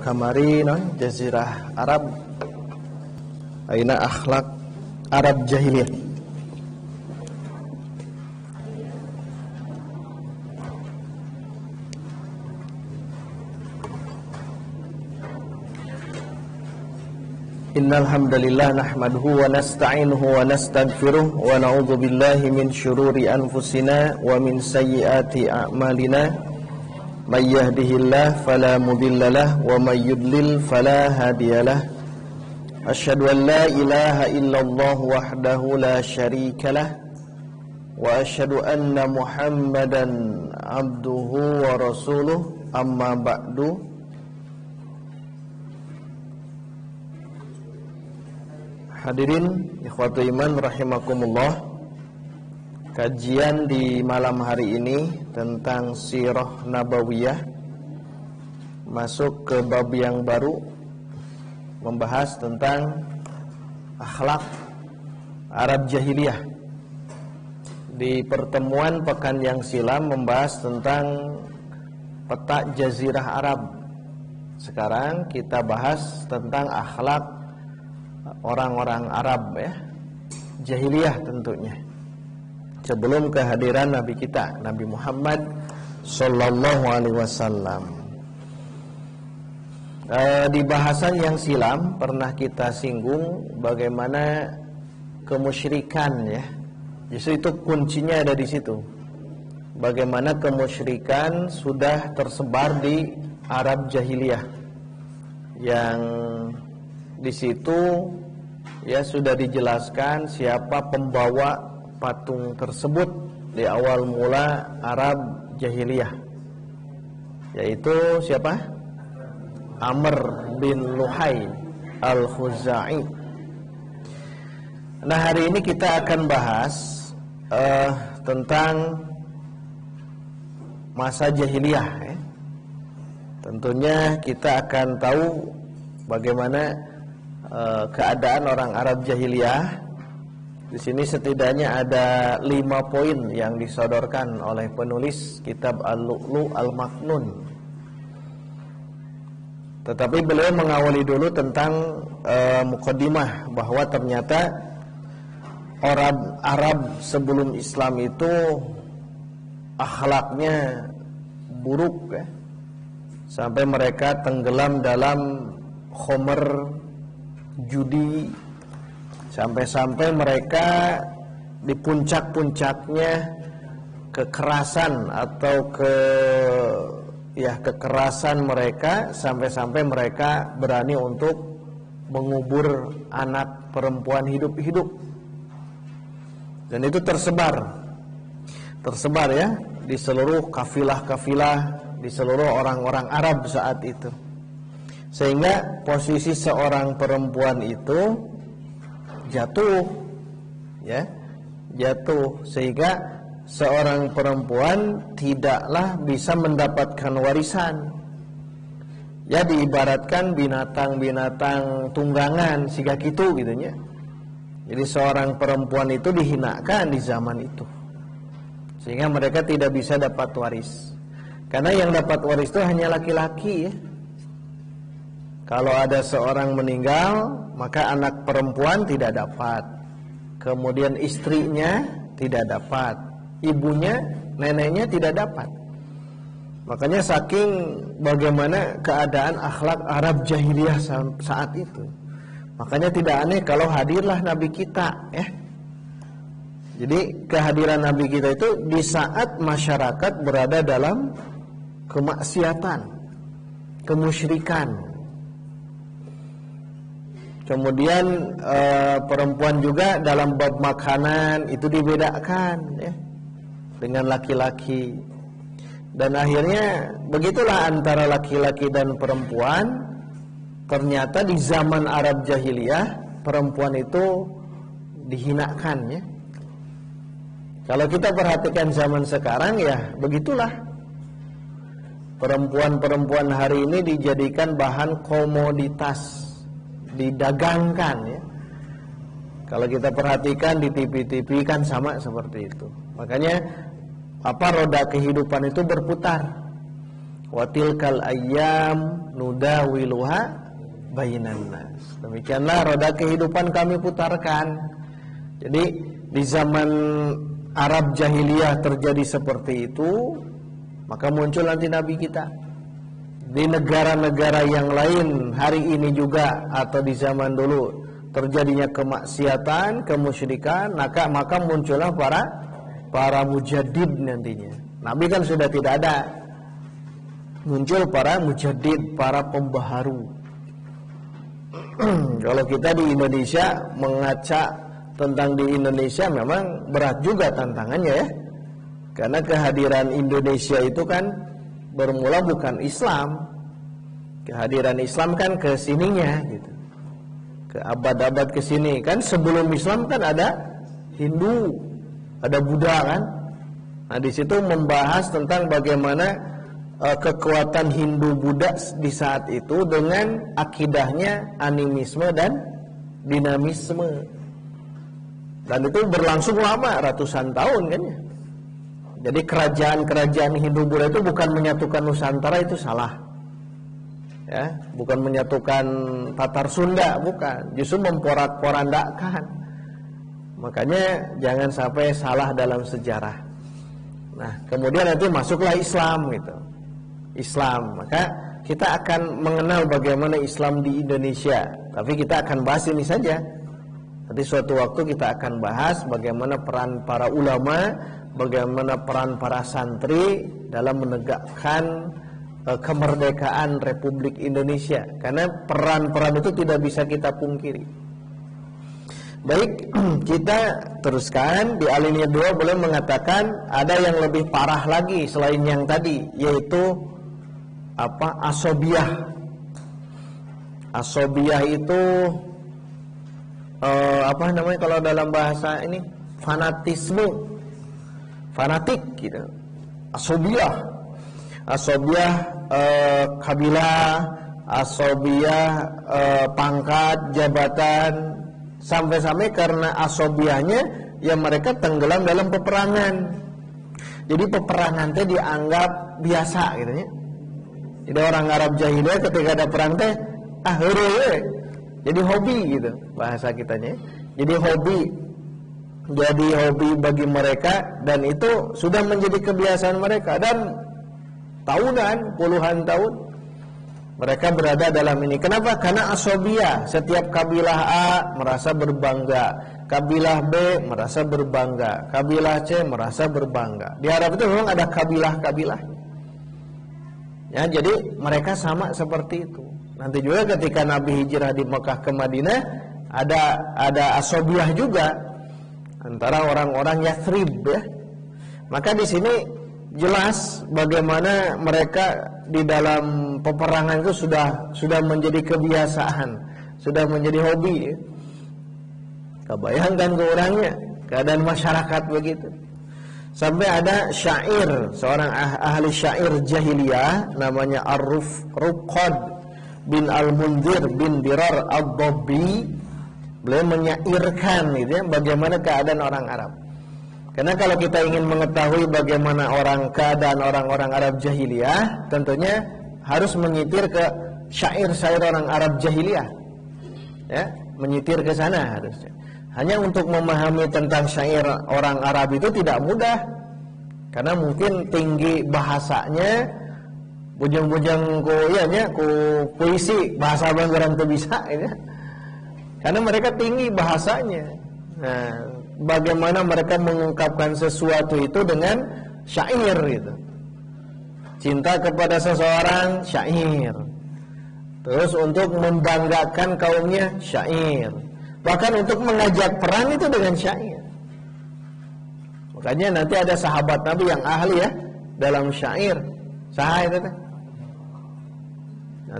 kamari non Jazirah Arab aina akhlak Arab jahiliyah. Innal hamdalillah nahmaduhu wa nasta'inuhu wa nastaghfiruh wa na'udzu billahi min syururi anfusina wa min sayyiati a'malina may yahdihillahu fala mudhillalah wa may yudlil fala hadiyalah. Asyhadu an la ilaha illallah wahdahu la syarikalah wa asyhadu anna Muhammadan abduhu wa rasuluh. Amma ba'du. Hadirin ikhwatu iman rahimakumullah. Kajian di malam hari ini tentang sirah nabawiyah masuk ke bab yang baru, membahas tentang akhlak Arab jahiliyah. Di pertemuan pekan yang silam membahas tentang peta Jazirah Arab. Sekarang kita bahas tentang akhlak orang-orang Arab ya, jahiliyah tentunya, sebelum kehadiran Nabi kita Nabi Muhammad Sallallahu Alaihi Wasallam. Di bahasan yang silam pernah kita singgung bagaimana kemusyrikan ya, justru itu kuncinya ada di situ. Bagaimana kemusyrikan sudah tersebar di Arab jahiliyah, yang di situ ya sudah dijelaskan siapa pembawa patung tersebut di awal mula Arab jahiliyah, yaitu siapa? Amr bin Luhai al-Khuzai. Nah, hari ini kita akan bahas tentang masa jahiliyah ya. Tentunya kita akan tahu bagaimana keadaan orang Arab jahiliyah. Di sini setidaknya ada 5 poin yang disodorkan oleh penulis kitab Al-Lu'lu' Al-Maknun. Tetapi beliau mengawali dulu tentang muqaddimah, bahwa ternyata orang Arab sebelum Islam itu akhlaknya buruk ya, sampai mereka tenggelam dalam khomer, judi, sampai-sampai mereka di puncak-puncaknya kekerasan atau kekerasan mereka, sampai-sampai mereka berani untuk mengubur anak perempuan hidup-hidup. Dan itu tersebar ya di seluruh kafilah-kafilah, di seluruh orang-orang Arab saat itu. Sehingga posisi seorang perempuan itu jatuh ya, sehingga seorang perempuan tidaklah bisa mendapatkan warisan. Ya, diibaratkan binatang-binatang tunggangan siga kitu gitu nya. Jadi seorang perempuan itu dihinakan di zaman itu, sehingga mereka tidak bisa dapat waris. Karena yang dapat waris itu hanya laki-laki ya. Kalau ada seorang meninggal, maka anak perempuan tidak dapat, kemudian istrinya tidak dapat, ibunya, neneknya tidak dapat. Makanya saking bagaimana keadaan akhlak Arab jahiliyah saat itu, makanya tidak aneh kalau hadirlah Nabi kita ya. Jadi kehadiran Nabi kita itu di saat masyarakat berada dalam kemaksiatan, kemusyrikan. Kemudian perempuan juga dalam bab makanan itu dibedakan ya, dengan laki-laki. Dan akhirnya begitulah antara laki-laki dan perempuan. Ternyata di zaman Arab jahiliyah perempuan itu dihinakan ya. Kalau kita perhatikan zaman sekarang ya begitulah. Perempuan-perempuan hari ini dijadikan bahan komoditas, didagangkan ya. Kalau kita perhatikan di TV-TV kan sama seperti itu. Makanya roda kehidupan itu berputar. Wa tilkal ayyam nudawiluha bainan nas. Demikianlah roda kehidupan kami putarkan. Jadi di zaman Arab jahiliyah terjadi seperti itu, maka muncul nanti nabi kita. Di negara-negara yang lain hari ini juga atau di zaman dulu terjadinya kemaksiatan, kemusyrikan, maka muncullah para mujaddid nantinya. Nabi kan sudah tidak ada. Muncul para mujaddid, para pembaharu. Kalau kita di Indonesia mengaca tentang di Indonesia memang berat juga tantangannya ya. Karena kehadiran Indonesia itu kan bermula bukan Islam. Kehadiran Islam kan ke sininya gitu. Ke abad-abad ke sini. Kan sebelum Islam kan ada Hindu, ada Buddha kan. Nah, di situ membahas tentang bagaimana kekuatan Hindu Buddha di saat itu dengan akidahnya animisme dan dinamisme. Dan itu berlangsung lama, ratusan tahun kan ya. Jadi kerajaan-kerajaan Hindu Buddha itu bukan menyatukan Nusantara, itu salah. Ya, bukan menyatukan Tatar Sunda, bukan. Justru memporak-porandakan. Makanya jangan sampai salah dalam sejarah. Nah, kemudian nanti masuklah Islam gitu. Islam, maka kita akan mengenal bagaimana Islam di Indonesia. Tapi kita akan bahas ini saja. Nanti suatu waktu kita akan bahas bagaimana peran para ulama, bagaimana peran para santri dalam menegakkan kemerdekaan Republik Indonesia. Karena peran-peran itu tidak bisa kita pungkiri. Baik, kita teruskan di alinea 2 boleh mengatakan ada yang lebih parah lagi selain yang tadi, yaitu asobiyah. Asobiyah itu apa namanya kalau dalam bahasa ini? Fanatisme. Fanatik gitu. Asobiyah. Asobiyah kabilah, asobiyah pangkat, jabatan, sampai-sampai karena asobiyahnya ya mereka tenggelam dalam peperangan. Jadi peperangan teh dianggap biasa gitu ya. Jadi orang Arab jahiliyah ketika ada perang teh heureuy. Jadi hobi gitu bahasa kitanya. Jadi hobi bagi mereka, dan itu sudah menjadi kebiasaan mereka, dan tahunan, puluhan tahun mereka berada dalam ini. Kenapa? Karena asobiyah. Setiap kabilah A merasa berbangga, kabilah B merasa berbangga, kabilah C merasa berbangga. Di Arab itu memang ada kabilah-kabilah. Ya, jadi mereka sama seperti itu. Nanti juga ketika Nabi hijrah di Mekah ke Madinah, ada asobiyah juga antara orang-orang Yathrib ya. Maka di sini jelas bagaimana mereka di dalam peperangan itu sudah menjadi kebiasaan, sudah menjadi hobi. Kebayangkan ke orangnya, keadaan masyarakat begitu. Sampai ada syair, seorang ahli syair jahiliyah namanya Ar-Ruqad bin Al-Munzir bin Dirar Ad-Dabbi. Beliau menyairkan gitu ya, bagaimana keadaan orang Arab. Karena kalau kita ingin mengetahui bagaimana keadaan orang-orang Arab jahiliyah, tentunya harus menyitir ke syair-syair orang Arab jahiliyah. Ya, menyitir ke sana harusnya. Hanya untuk memahami tentang syair orang Arab itu tidak mudah. Karena mungkin tinggi bahasanya, bujang-bujang ku puisi bahasa Banggaran itu bisa ya. Karena mereka tinggi bahasanya. Nah, bagaimana mereka mengungkapkan sesuatu itu dengan syair gitu. Cinta kepada seseorang, syair. Terus untuk membanggakan kaumnya, syair. Bahkan untuk mengajak perang itu dengan syair. Makanya nanti ada sahabat Nabi yang ahli ya dalam syair. Saha itu teh.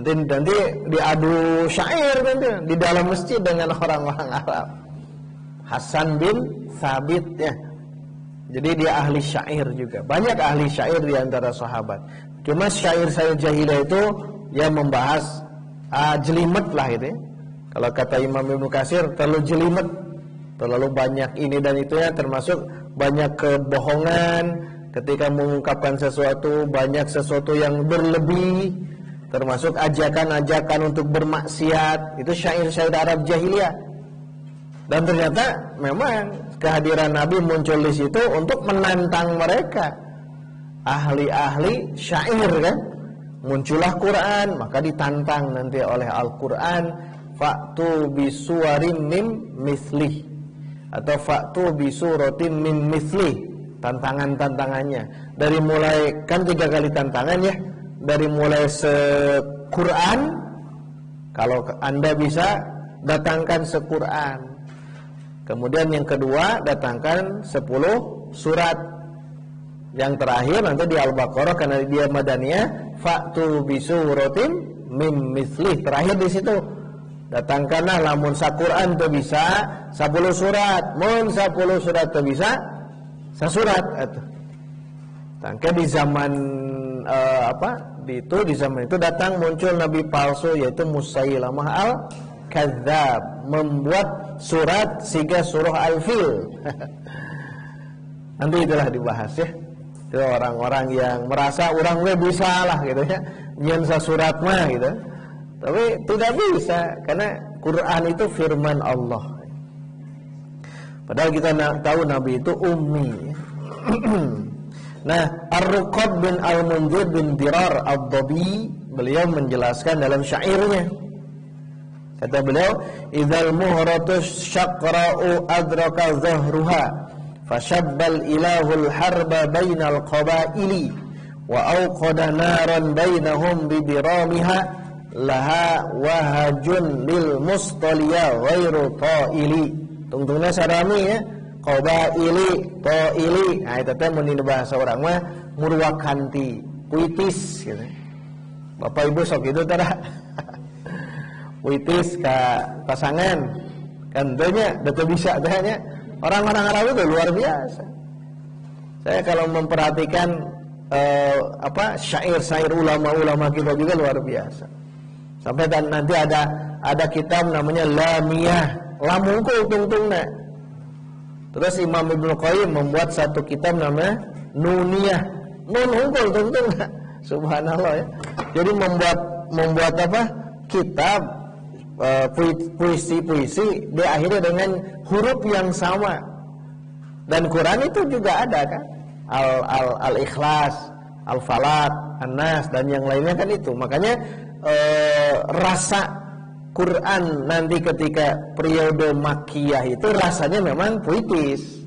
Nanti diadu syair nanti di dalam masjid dengan orang-orang Arab. Hasan bin Thabit ya. Jadi dia ahli syair juga. Banyak ahli syair di antara sahabat. Cuma syair-syair jahiliyah itu ya membahas jelimet lah itu ya. Kalau kata Imam Ibnu Katsir terlalu jelimet, terlalu banyak ini dan itu ya, termasuk banyak kebohongan, ketika mengungkapkan sesuatu, banyak sesuatu yang berlebih, termasuk ajakan-ajakan untuk bermaksiat. Itu syair-syair Arab jahiliyah. Dan ternyata memang kehadiran Nabi muncul di situ untuk menantang mereka. Ahli-ahli syair kan. Muncullah Quran, maka ditantang nanti oleh Al-Quran, fa'tu bisuwarin min mislih, atau fa'tu bisuratin min mislih. Tantangan-tantangannya dari mulai, kan 3 kali tantangan ya, dari mulai se-Quran, kalau Anda bisa datangkan se-Quran. Kemudian yang kedua, datangkan 10 surat. Yang terakhir nanti di Al-Baqarah, karena dia Madaniyah, fa'tu bisuratin min mislih. Terakhir di situ, datangkanlah lamun sa-Quran tu bisa 10 surat, mun 10 surat tu bisa sasurat atuh. Tangke di zaman di zaman itu datang muncul nabi palsu, yaitu Musailamah al-Kadzdzab, membuat surat sehingga surah Al-Fil. Nanti itulah dibahas ya. Itu orang-orang yang merasa orang bisa lah gitu ya, nyen sasurat mah gitu. Tapi tidak bisa, karena Quran itu firman Allah. Padahal kita tahu Nabi itu ummi. Nah, Ar-Ruqad bin Al-Munzir bin Dirar Ad-Dabi, beliau menjelaskan dalam syairnya. Kata beliau, "Idzal muhratu syaqra'u adraka zahruha, fashabbal ilahul harba bainal qabaili, wa awqada naran bainahum bidiramiha, laha wahajun lil mustaliya ghairu ta'ili." Tungtungna sarami ya, qabaili, ta'ili. Nah, itu teh mun di bahasa orang mah murwakanti, puitis gitu. Bapak Ibu sok itu tara. Puitis ka pasangan. Kan teh nya betul bisa teh nya. Orang-orang Arab itu luar biasa. Saya kalau memperhatikan syair-syair ulama-ulama kita juga luar biasa. Sampai nanti ada kitab namanya Lamiyah, lamungkul tungtungna. Terus Imam Ibnu Qayyim membuat satu kitab namanya Nuniyah, nun hungkul tungtungna. Subhanallah ya. Jadi membuat kitab puisi-puisi diakhiri dengan huruf yang sama. Dan Quran itu juga ada kan, Al-Ikhlas, Al-Falaq, An-Nas, dan yang lainnya kan itu. Makanya rasa Quran nanti ketika periode Makkiyah itu rasanya memang puitis.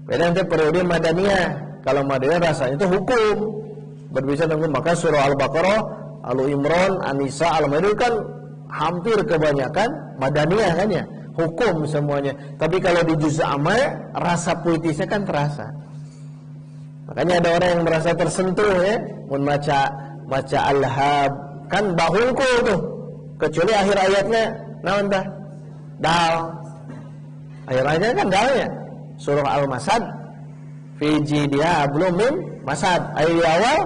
Beda nanti periode Madaniyah. Kalau Madaniyah rasanya itu hukum, berbicara tentang, maka surah Al-Baqarah, Al-Imran, An-Nisa, Al-Maidah kan hampir kebanyakan Madaniyah kan ya, hukum semuanya. Tapi kalau di juz amma, rasa puitisnya kan terasa. Makanya ada orang yang merasa tersentuh ya, baca Al-Hab kan bahungkul tuh, kecuali akhir ayatnya naon tah? Dal. Akhir ayatnya kan dalnya. Surah Al-Masad, fi jidha hablum min masad. Ayat awal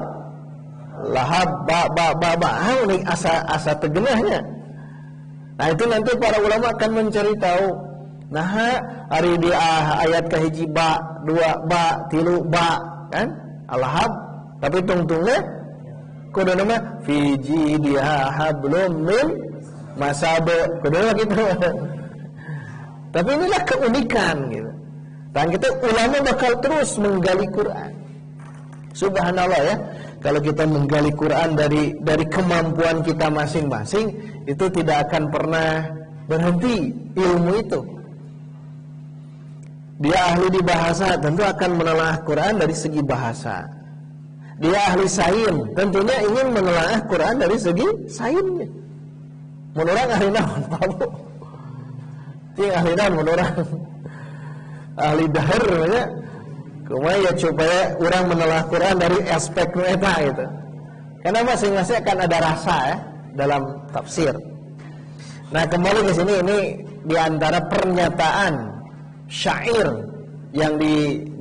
lahab ba ini asa tegenahnya. Nah itu nanti para ulama akan mencari tahu. Nah hari di ayat kahiji ba, 2 ba, 3 ba kan? Al-Lahab. Tapi tungtungnya kudu nama fi jidha hablum min masad. Kudu gitu. Tapi inilah keunikan gitu. Dan kita ulama bakal terus menggali Quran. Subhanallah ya. Kalau kita menggali Quran dari kemampuan kita masing-masing, itu tidak akan pernah berhenti ilmu itu. Dia ahli di bahasa, tentu akan menelaah Quran dari segi bahasa. Dia ahli sains, tentunya ingin menelaah Quran dari segi sainsnya. Menurut ahli naon, Pak Bu? Ting ahli naon menurut ahli dahar ya. Kumaya supaya orang menelaah Quran dari aspek eta gitu. Karena masing-masing akan ada rasa ya dalam tafsir. Nah, kembali ke sini, ini diantara pernyataan syair yang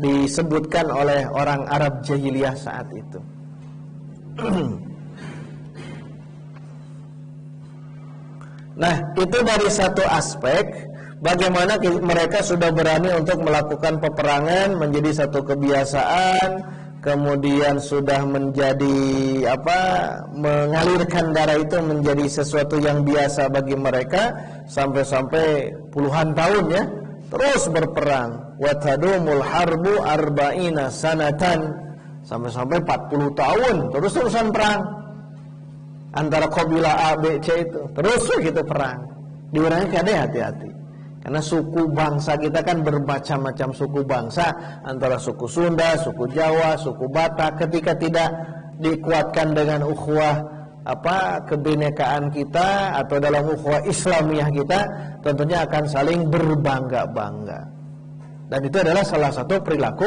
disebutkan oleh orang Arab jahiliyah saat itu. Nah, itu dari satu aspek Bagaimana mereka sudah berani untuk melakukan peperangan menjadi satu kebiasaan, kemudian sudah menjadi mengalirkan darah itu menjadi sesuatu yang biasa bagi mereka, sampai-sampai puluhan tahun ya terus berperang. Wa tadumul harbu arba'ina sanatan, sampai-sampai 40 tahun terus-terusan perang antara kabilah A, B, C itu. Terus gitu perang. Diurangi kada hati-hati. Karena suku bangsa kita kan bermacam-macam suku bangsa, antara suku Sunda, suku Jawa, suku Batak. Ketika tidak dikuatkan dengan ukhuwah kebinekaan kita atau dalam ukhuwah Islamiyah kita, tentunya akan saling berbangga-bangga. Dan itu adalah salah satu perilaku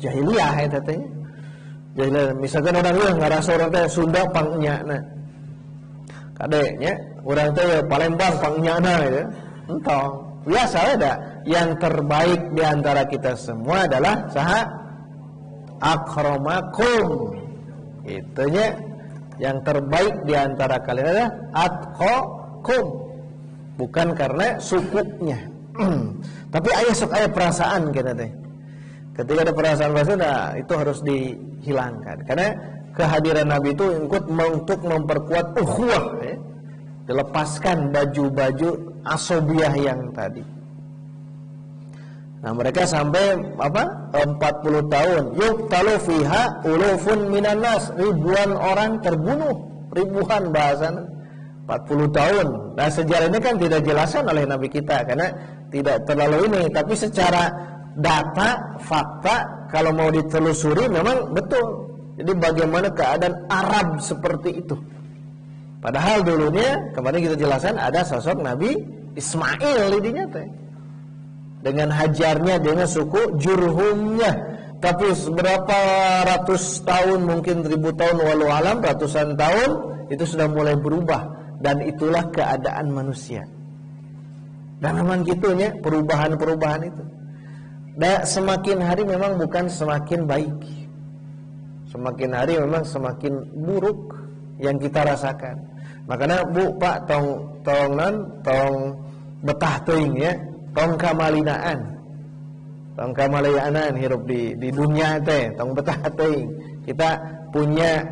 jahiliyah katanya. Jahiliyah, misalkan orang yang ngarasa orang teh Sunda pangnya, nah kadeknya orang teh Palembang pangnya gitu. Entong biasa ada. Yang terbaik di antara kita semua adalah saha akramakum. Itunya yang terbaik di antara kalian adalah atqakum. Bukan karena sukunya. Tapi aya perasaan kita teh. Ketika ada perasaan itu harus dihilangkan. Karena kehadiran Nabi itu untuk memperkuat ukhuwah ya. Dilepaskan baju-baju asobiah yang tadi. Nah, mereka sampai 40 tahun. Yuqtalu fiha ulufun minan nas, ribuan orang terbunuh, ribuan bahasan 40 tahun. Nah, sejarah ini kan tidak dijelaskan oleh Nabi kita karena tidak terlalu ini, tapi secara data, fakta kalau mau ditelusuri memang betul. Jadi bagaimana keadaan Arab seperti itu. Padahal dulunya kemarin kita jelaskan ada sosok Nabi Ismail didinya teh. Dengan hajarnya dengan suku Jurhumnya. Tapi berapa ratus tahun, mungkin 1000 tahun walau alam, ratusan tahun itu sudah mulai berubah, dan itulah keadaan manusia. Dan memang gitunya perubahan-perubahan itu. Dan semakin hari memang bukan semakin baik. Semakin hari memang semakin buruk yang kita rasakan. Makanya Bu Pak tong betah teuing ya, tong kamalinaan. Tong kamalinaan hirup di dunia teh, tong betah teuing. Kita punya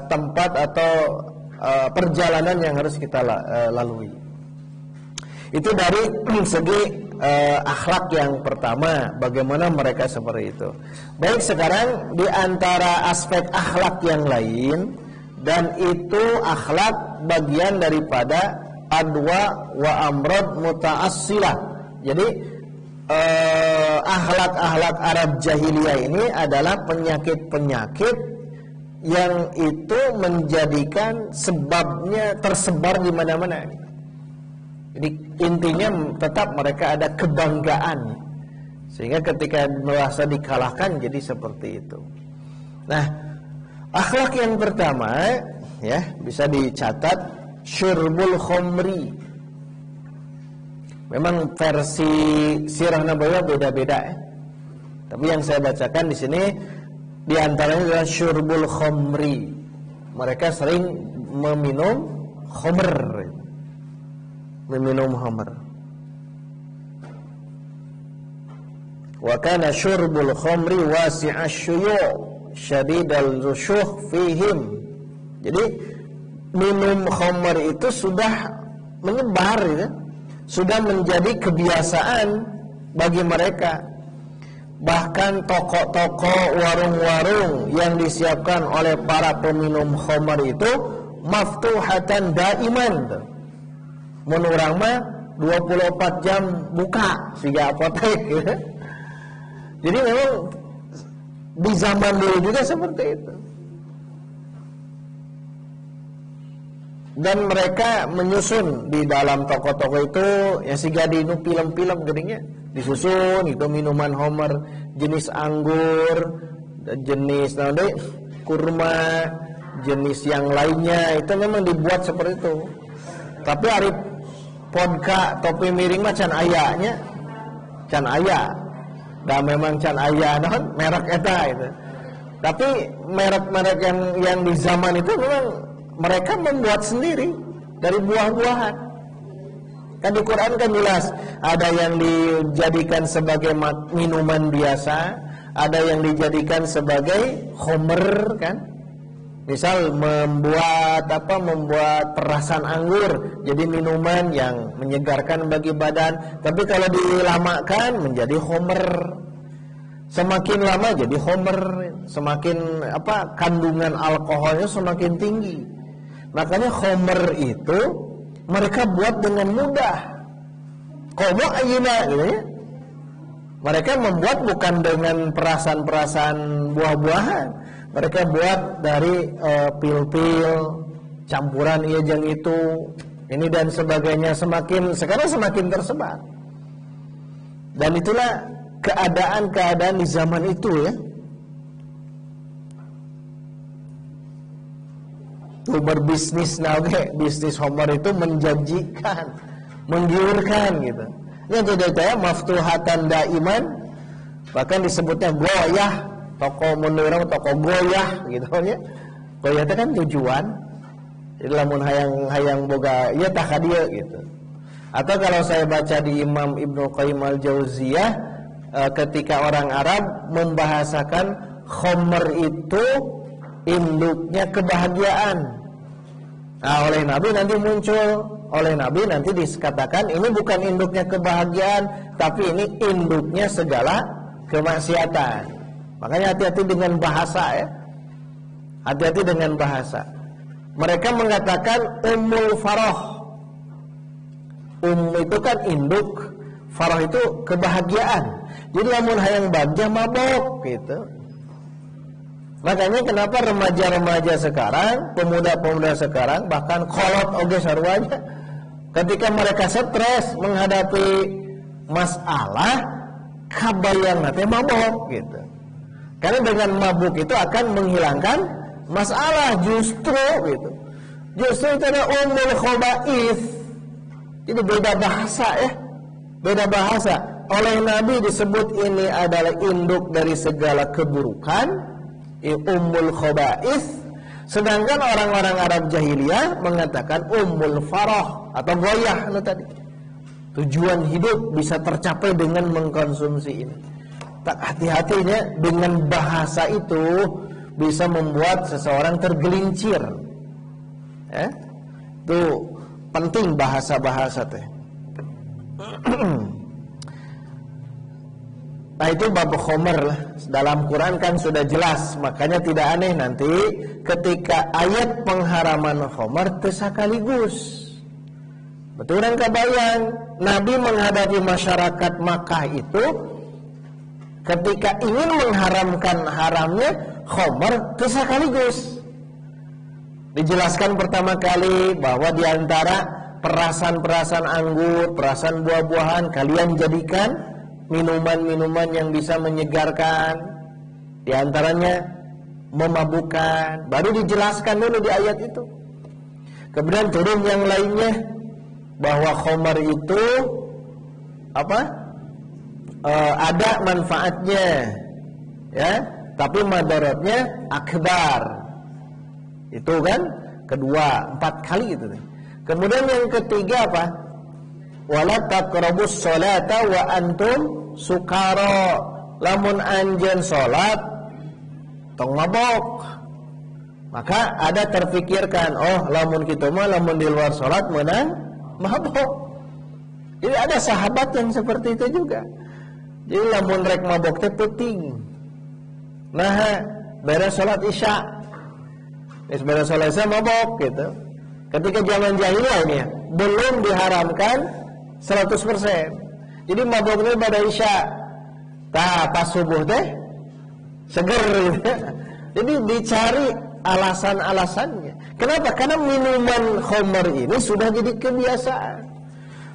tempat atau perjalanan yang harus kita lalui. Itu dari segi akhlak yang pertama, bagaimana mereka seperti itu. Baik, sekarang di antara aspek akhlak yang lain, dan itu akhlak bagian daripada adwa wa amrad mutaassilah. Jadi akhlak-akhlak Arab jahiliyah ini adalah penyakit-penyakit yang itu menjadikan sebabnya tersebar di mana-mana. Jadi intinya tetap mereka ada kebanggaan, sehingga ketika merasa dikalahkan jadi seperti itu. Nah, akhlak yang pertama ya bisa dicatat syurbul khamri. Memang versi sirah nabawiyah beda-beda ya. Tapi yang saya bacakan di sini di antaranya adalah syurbul khamri. Mereka sering meminum khamr. Meminum khamr. Wa kana syurbul khamri wasi'ash syuyu' syadidal rusyuh fihim. Jadi minum khamr itu sudah menyebar ya. Sudah menjadi kebiasaan bagi mereka. Bahkan toko-toko, warung-warung yang disiapkan oleh para peminum khamr itu maftuhatan daiman. Menurang mah 24 jam buka siga apotek ya. Jadi memang di zaman dulu juga seperti itu. Dan mereka menyusun di dalam toko-toko itu ya siga di film-film gedingnya disusun itu minuman homer jenis anggur, jenis kurma, jenis yang lainnya itu memang dibuat seperti itu. Tapi hari podka topi miring mah can ayanya, can aya. Dan memang can aya non merek eta itu. Tapi merek-merek yang di zaman itu memang mereka membuat sendiri dari buah-buahan. Kan di Quran kan jelas, ada yang dijadikan sebagai minuman biasa, ada yang dijadikan sebagai khomer kan. Misal membuat perasan anggur jadi minuman yang menyegarkan bagi badan, tapi kalau dilamakan menjadi khomer. Semakin lama jadi khomer, semakin kandungan alkoholnya semakin tinggi. Makanya khomer itu mereka buat dengan mudah. Komo ayuna gitu ya. Mereka membuat bukan dengan perasan-perasan buah-buahan. Mereka buat dari pil-pil, campuran ieu jeung itu, ini dan sebagainya, sekarang semakin tersebar. Dan itulah keadaan-keadaan di zaman itu ya. Tuh berbisnis bisnis homer itu menjanjikan, menggiurkan gitu. Ini tidak maftuhatan daiman, bahkan disebutnya goyah, toko menurang toko goyah gitu ya. Goyah itu kan tujuan. Jadi lamun hayang boga ieu tah ka dieu gitu. Atau kalau saya baca di Imam Ibnu Qayyim al-Jauziyah, ketika orang Arab membahasakan khomer itu induknya kebahagiaan. Nah, oleh Nabi nanti dikatakan ini bukan induknya kebahagiaan, tapi ini induknya segala kemaksiatan. Makanya hati-hati dengan bahasa ya. Hati-hati dengan bahasa. Mereka mengatakan ummul farah. Itu kan induk, farah itu kebahagiaan. Jadi lamun hayang bagja mabok gitu. Makanya kenapa remaja-remaja sekarang, pemuda-pemuda sekarang, bahkan kolot oge sarwanya, ketika mereka stres menghadapi masalah, kabayang teh mabok gitu. Karena dengan mabuk itu akan menghilangkan masalah justru gitu. Justru itu ada ummul khaba'ith. Itu beda bahasa ya. Beda bahasa. Oleh Nabi disebut ini adalah induk dari segala keburukan. Ummul khaba'ith. Sedangkan orang-orang Arab jahiliyah mengatakan ummul farah atau goyah itu tadi. Tujuan hidup bisa tercapai dengan mengkonsumsi ini. Tak hati-hatinya dengan bahasa itu bisa membuat seseorang tergelincir. Itu penting bahasa-bahasa teh. Nah itu bab khomer lah. Dalam Quran kan sudah jelas. Makanya tidak aneh nanti ketika ayat pengharaman khomer sekaligus. Betul kan kebayang Nabi menghadapi masyarakat Makkah itu, ketika ingin mengharamkan haramnya khomer sekaligus. Dijelaskan pertama kali bahwa diantara perasan-perasan anggur, perasan buah-buahan, kalian jadikan minuman-minuman yang bisa menyegarkan, diantaranya memabukkan. Baru dijelaskan dulu di ayat itu. Kemudian turun yang lainnya bahwa khamar itu ada manfaatnya, ya, tapi madaratnya akbar. Itu kan kedua, 4 kali itu. Kemudian yang ketiga apa? Wala taqrabus sholata wa antum sukara. Lamun anjeun salat tong mabok. Maka ada terfikirkan, oh lamun kitu mah lamun di luar salat meunang mabok. Jadi ada sahabat yang seperti itu juga. Jadi lamun rek mabok teh penting. Nah, beres salat Isya. Wis beres salat Isya mabok gitu. Ketika zaman jahiliyah ini belum diharamkan 100%. Jadi maboknya pada Isya. Tah pas subuh teh seger gitu. Jadi dicari alasan-alasannya. Kenapa? Karena minuman khamar ini sudah jadi kebiasaan.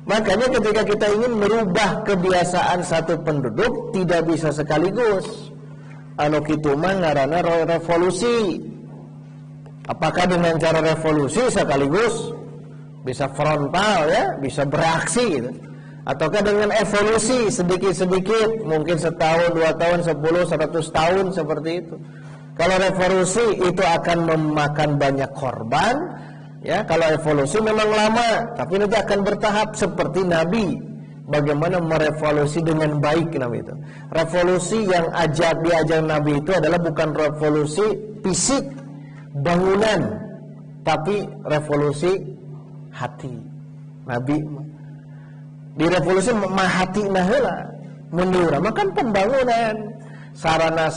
Makanya ketika kita ingin merubah kebiasaan satu penduduk tidak bisa sekaligus. Anu kitu mah ngaranna revolusi. Apakah dengan cara revolusi sekaligus bisa frontal ya, bisa beraksi gitu. Ataukah dengan evolusi sedikit-sedikit, mungkin setahun, 2 tahun, 10, 100 tahun seperti itu. Kalau revolusi itu akan memakan banyak korban, Ya, kalau evolusi memang lama, tapi nanti akan bertahap seperti Nabi. Bagaimana merevolusi dengan baik Nabi itu. Revolusi yang diajar Nabi itu adalah bukan revolusi fisik, bangunan, tapi revolusi hati. Nabi di revolusi hati heula mun kan pembangunan. Sarana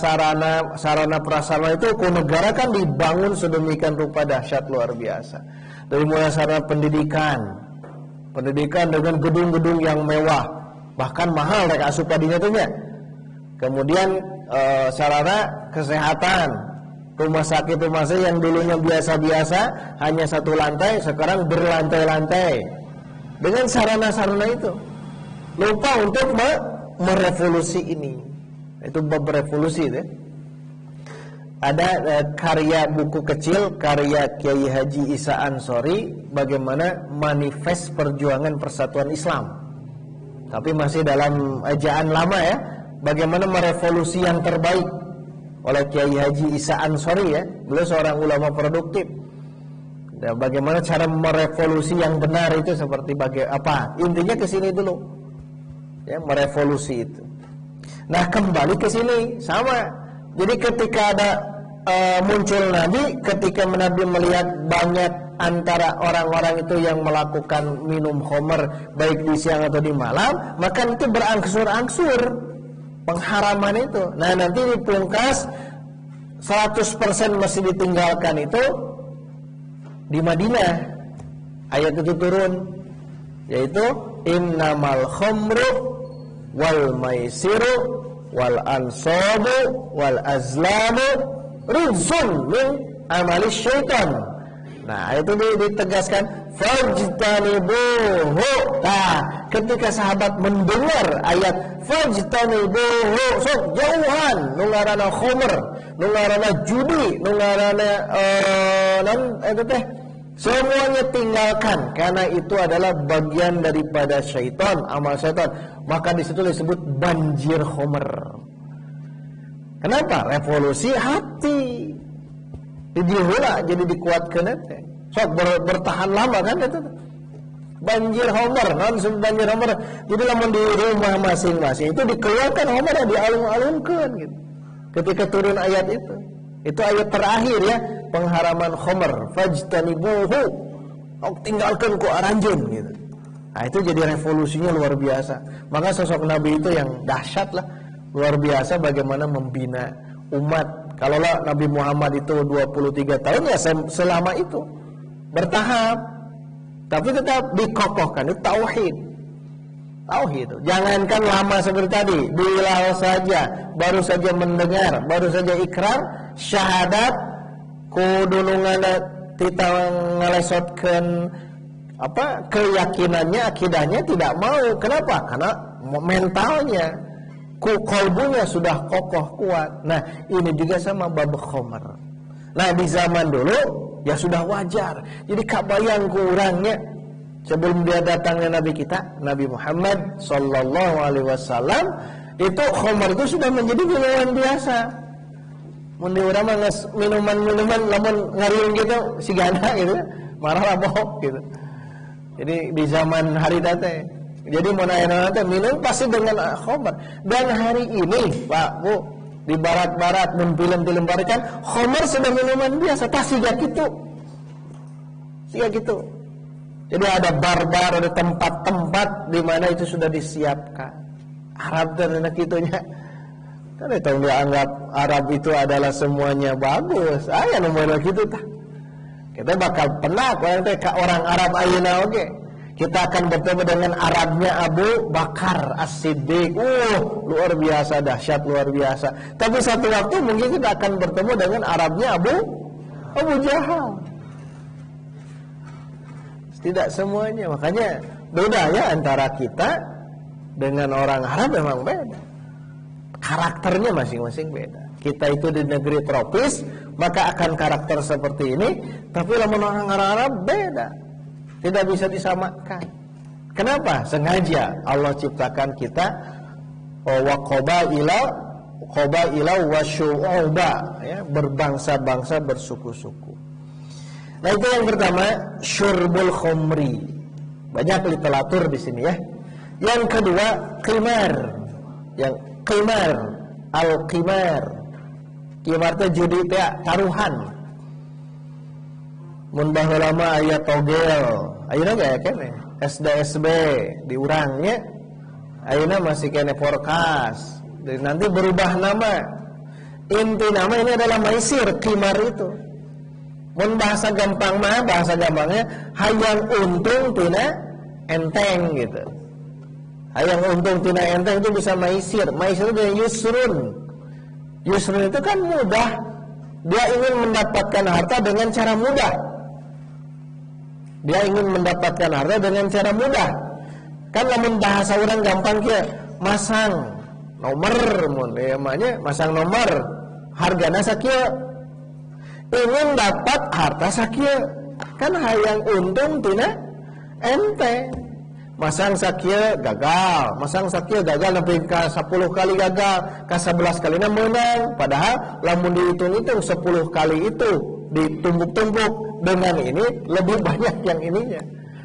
prasarana itu ku negara kan dibangun sedemikian rupa dahsyat luar biasa. Dari mulai sarana pendidikan dengan gedung-gedung yang mewah, bahkan mahal rek asup tadinya tuh nya. Kemudian sarana kesehatan, rumah sakit yang dulunya biasa-biasa hanya satu lantai, sekarang berlantai-lantai. Dengan sarana-sarana itu lupa untuk merevolusi ini. Itu bab revolusi itu. Ada karya buku kecil karya Kiai Haji Isa Ansori, bagaimana manifest perjuangan persatuan Islam. Tapi masih dalam ejaan lama ya. Bagaimana merevolusi yang terbaik oleh Kiai Haji Isa Ansori ya. Beliau seorang ulama produktif. Dan bagaimana cara merevolusi yang benar itu seperti apa? Intinya ke sini dulu. Ya, merevolusi itu. Nah, kembali ke sini sama. Jadi ketika ada muncul Nabi, ketika Nabi melihat banyak antara orang-orang itu yang melakukan minum khamr baik di siang atau di malam, maka itu berangsur-angsur pengharaman itu. Nah, nanti di pungkas 100% masih ditinggalkan itu di Madinah. Ayat itu turun, yaitu innamal khamru wal maisiru wal ansabu wal azlamu rizun min amali syaitan. Nah, itu ditegaskan fajtanibuhu. Nah, ketika sahabat mendengar ayat fajtanibuhu, sok jauhan nu ngaranna khamr, nu ngaranna judi, nu ngaranna semuanya tinggalkan, karena itu adalah bagian daripada syaitan, amal syaitan. Maka di situ disebut banjir khamr. Kenapa? Revolusi hati. Diheula jadi dikuatkeun teh. Sok bertahan lama kan itu. Banjir khamr, langsung banjir khamr. Jadi lamun di rumah masing-masing itu dikeluarkan khamr, dialun-alunkeun gitu. Ketika turun ayat itu. Itu ayat terakhir ya, pengharaman khamr, fajtanibuhu. Tinggalkan ku aranjeun gitu. Nah, itu jadi revolusinya luar biasa. Maka sosok Nabi itu yang dahsyat lah, luar biasa bagaimana membina umat. Kalau Nabi Muhammad itu 23 tahun ya selama itu bertahap, tapi tetap dikokohkan itu tauhid. Tauhid itu. Jangankan lama seperti tadi, bilal saja, baru saja mendengar, baru saja ikrar syahadat, kudu nungana kita ngelesotkeun keyakinannya, akidahnya tidak mau. Kenapa? Karena mentalnya, qalbunya sudah kokoh kuat. Nah, ini juga sama bab khamr. Nah, di zaman dulu ya sudah wajar. Jadi kabayang ku urangnya sebelum dia datangnya Nabi kita, Nabi Muhammad sallallahu alaihi wasallam, itu khamr itu sudah menjadi minuman biasa. Mun di urang mah minuman-minuman lamun ngariung gitu sigana gitu, marah bohong gitu. Jadi di zaman hari teh, jadi mau nanya minum pasti dengan khamr. Dan hari ini, Pak Bu, di barat-barat, film-film barat kan, khamr sudah minuman biasa, tak siga gitu. Jadi ada bar-bar, ada tempat-tempat di mana itu sudah disiapkan. Arab dan gitunya. Kan itu dianggap Arab itu adalah semuanya bagus. Aya nu model kitu tah. Kita bakal pernah orang Arab ayeuna oge. Kita akan bertemu dengan Arabnya Abu Bakar As-Siddiq. Luar biasa, dahsyat, luar biasa. Tapi satu waktu mungkin kita akan bertemu dengan Arabnya Abu Jahal. Tidak semuanya. Makanya beda ya antara kita dengan orang Arab, memang beda. Karakternya masing-masing beda. Kita itu di negeri tropis, maka akan karakter seperti ini. Tapi lamun orang Arab beda, tidak bisa disamakan. Kenapa? Sengaja Allah ciptakan kita wa qabaila wa syu'uba, ya, berbangsa-bangsa, bersuku-suku. Nah itu yang pertama, syurbul khomri. Banyak literatur di sini ya. Yang kedua, qimar. Yang qimar, al-qimar. Qimar itu judi itu taruhan. Mun baheula mah aya togel. Ayeuna gaya kene SDSB diurangnya. Ayeuna masih kene forecast. Dan nanti berubah nama. Inti nama ini adalah maisir, qimar itu. Mun bahasa gampang mah, bahasa gampangnya hayang untung tina enteng gitu. Hayang untung tina enteng itu bisa maisir. Maisir itu yusrun. Yusrun itu kan mudah. Dia ingin mendapatkan harta dengan cara mudah. Dia ingin mendapatkan harta dengan cara mudah. Kan lamun bahasa orang gampang kia masang nomor mun namanya masang nomor hargana sakieu. Ingin dapat harta sakieu. Kan hayang untung tina enteng. Masang sakieu gagal, masang sakieu gagal sampai ka 10 kali gagal, ka 11 kalina menang. Padahal lamun dihitung-hitung 10 kali itu ditumbuk-tumbuk dengan ini lebih banyak yang ininya.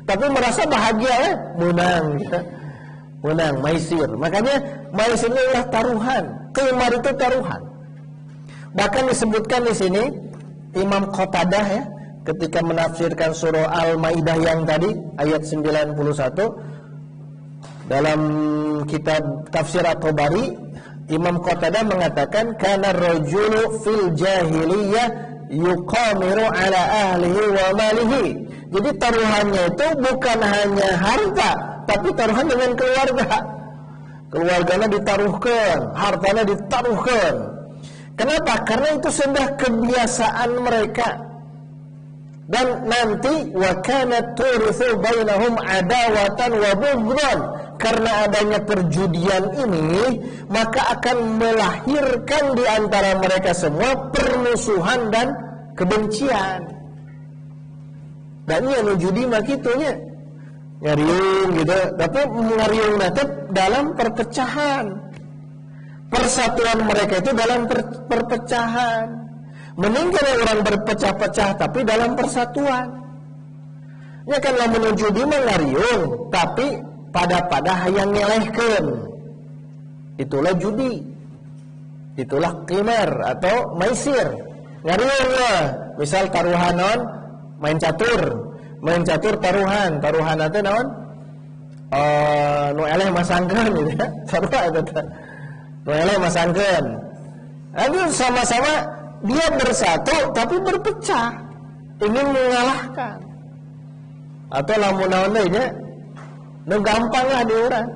Tapi merasa bahagia ya, menang gitu. Menang maisir. Makanya maisir itu adalah taruhan. Qimar itu taruhan. Bahkan disebutkan di sini Imam Qatadah ya, ketika menafsirkan surah Al-Maidah yang tadi ayat 91 dalam kitab Tafsir At-Tabari, Imam Qatadah mengatakan kana rajulu fil jahiliyah yuqamiru ala ahlihi wa malihi. Jadi taruhannya itu bukan hanya harta, tapi taruhan dengan keluarga. Keluarganya ditaruhkan, hartanya ditaruhkan. Kenapa? Karena itu sudah kebiasaan mereka. Dan nanti wa kanat turithu bainahum adawatan wa bughdan. Karena adanya perjudian ini, maka akan melahirkan di antara mereka semua permusuhan dan kebencian. Dan ini anu judi mah kitunya ngariung gitu, tapi ngariung nanti dalam perpecahan. Persatuan mereka itu dalam perpecahan. Meninggal orang berpecah-pecah tapi dalam persatuan. Ya kan lamun judi mah ngariung, tapi pada hayang ngelehkeun. Itulah judi. Itulah qimar atau maisir. Ngariung lah. Misal taruhanon main catur. Main catur taruhan teh naon? Nu eleh masangkeun gitu ya. Taruhan eta. Nu eleh masangkeun. Aduh sama-sama dia bersatu tapi berpecah. Ingin mengalahkan. Atau lamun naon deui nya? Nu gampang lah di urang.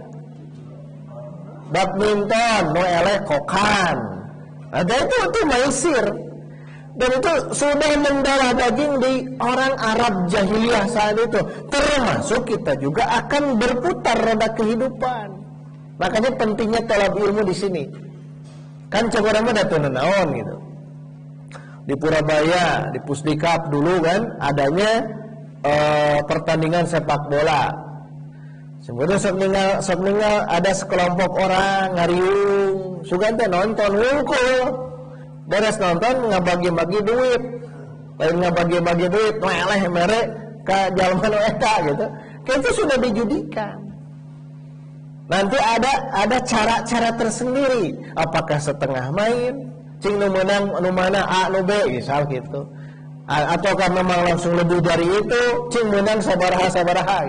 Badminton, nu eleh kokan. Ada itu maisir. Dan itu sudah mendarah daging di orang Arab jahiliyah saat itu. Termasuk kita juga akan berputar roda kehidupan. Makanya pentingnya talab ilmu di sini. Kan coba nama datang naon gitu. Di Purabaya, di Pusdikap dulu kan adanya pertandingan sepak bola. Sebenarnya sok ningal ada sekelompok orang ngariung, sugan teh nonton hungkul. Beres nonton ngabagi-bagi duit. Lain ngabagi-bagi duit, eleh mere ka jalma nu eta gitu. Kayak itu sudah dijudikan. Nanti ada cara-cara tersendiri. Apakah setengah main, cing nu menang nu mana A nu B misal gitu. Ataukah memang langsung lebih dari itu, cing menang sabaraha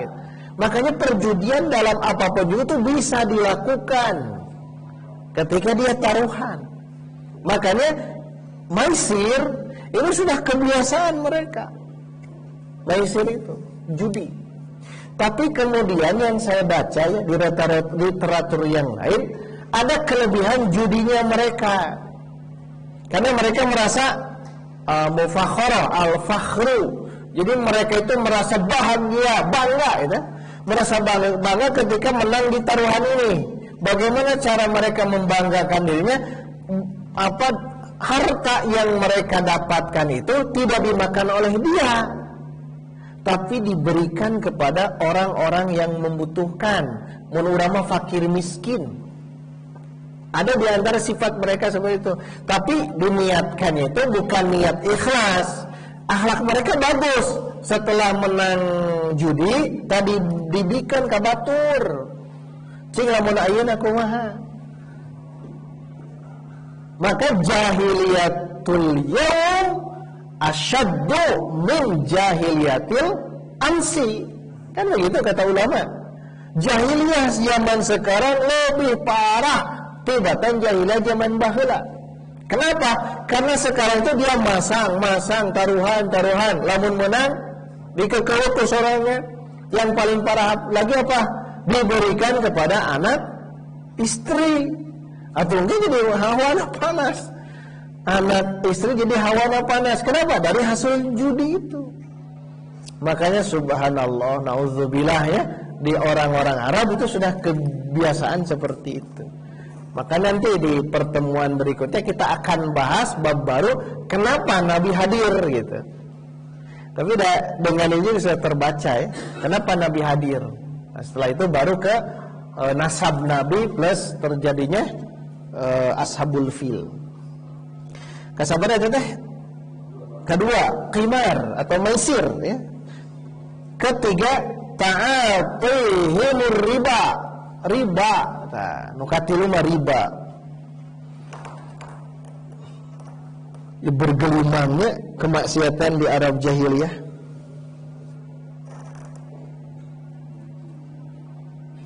gitu. Makanya perjudian dalam apapun juga itu bisa dilakukan ketika dia taruhan. Makanya maisir ini sudah kebiasaan mereka. Maisir itu judi. Tapi kemudian yang saya baca ya di literatur yang lain ada kelebihan judinya mereka. Karena mereka merasa mufakharah al-fakhru. Jadi mereka itu merasa bahagia, bangga gitu. Merasa bangga ketika menang di taruhan ini. Bagaimana cara mereka membanggakan dirinya? Harta yang mereka dapatkan itu tidak dimakan oleh dia, tapi diberikan kepada orang-orang yang membutuhkan. Menurama fakir miskin. Ada di antara sifat mereka seperti itu. Tapi diniatkan itu bukan niat ikhlas. akhlak mereka bagus. Setelah menang judi tadi dibikin kabatur. Cing lamun ayeuna kumaha? Maka jahiliyatul yaum asyaddu min jahiliyatil amsi. Kan begitu kata ulama. Jahiliyah zaman sekarang lebih parah tibatan jahiliyah zaman baheula. Kenapa? Karena sekarang itu dia masang taruhan. Lamun menang dikekeuh ku sorongnya. Yang paling parah lagi apa? Diberikan kepada anak istri. Atau mungkin jadi hawana panas. Anak istri jadi hawana panas. Kenapa? Dari hasil judi itu. Makanya subhanallah, na'udzubillah ya, di orang-orang Arab itu sudah kebiasaan seperti itu. Maka nanti di pertemuan berikutnya kita akan bahas bab baru, kenapa Nabi hadir gitu. Tapi dengan ini sudah terbaca ya, kenapa Nabi hadir. Nah, setelah itu baru ke nasab Nabi plus terjadinya ashabul fil. Kasabar itu teh. Kedua, qimar atau maisir ya. Ketiga, ta'atihimur riba. Riba, nu katilu mah riba. Ya, bergelumangnya kemaksiatan di Arab jahiliyah.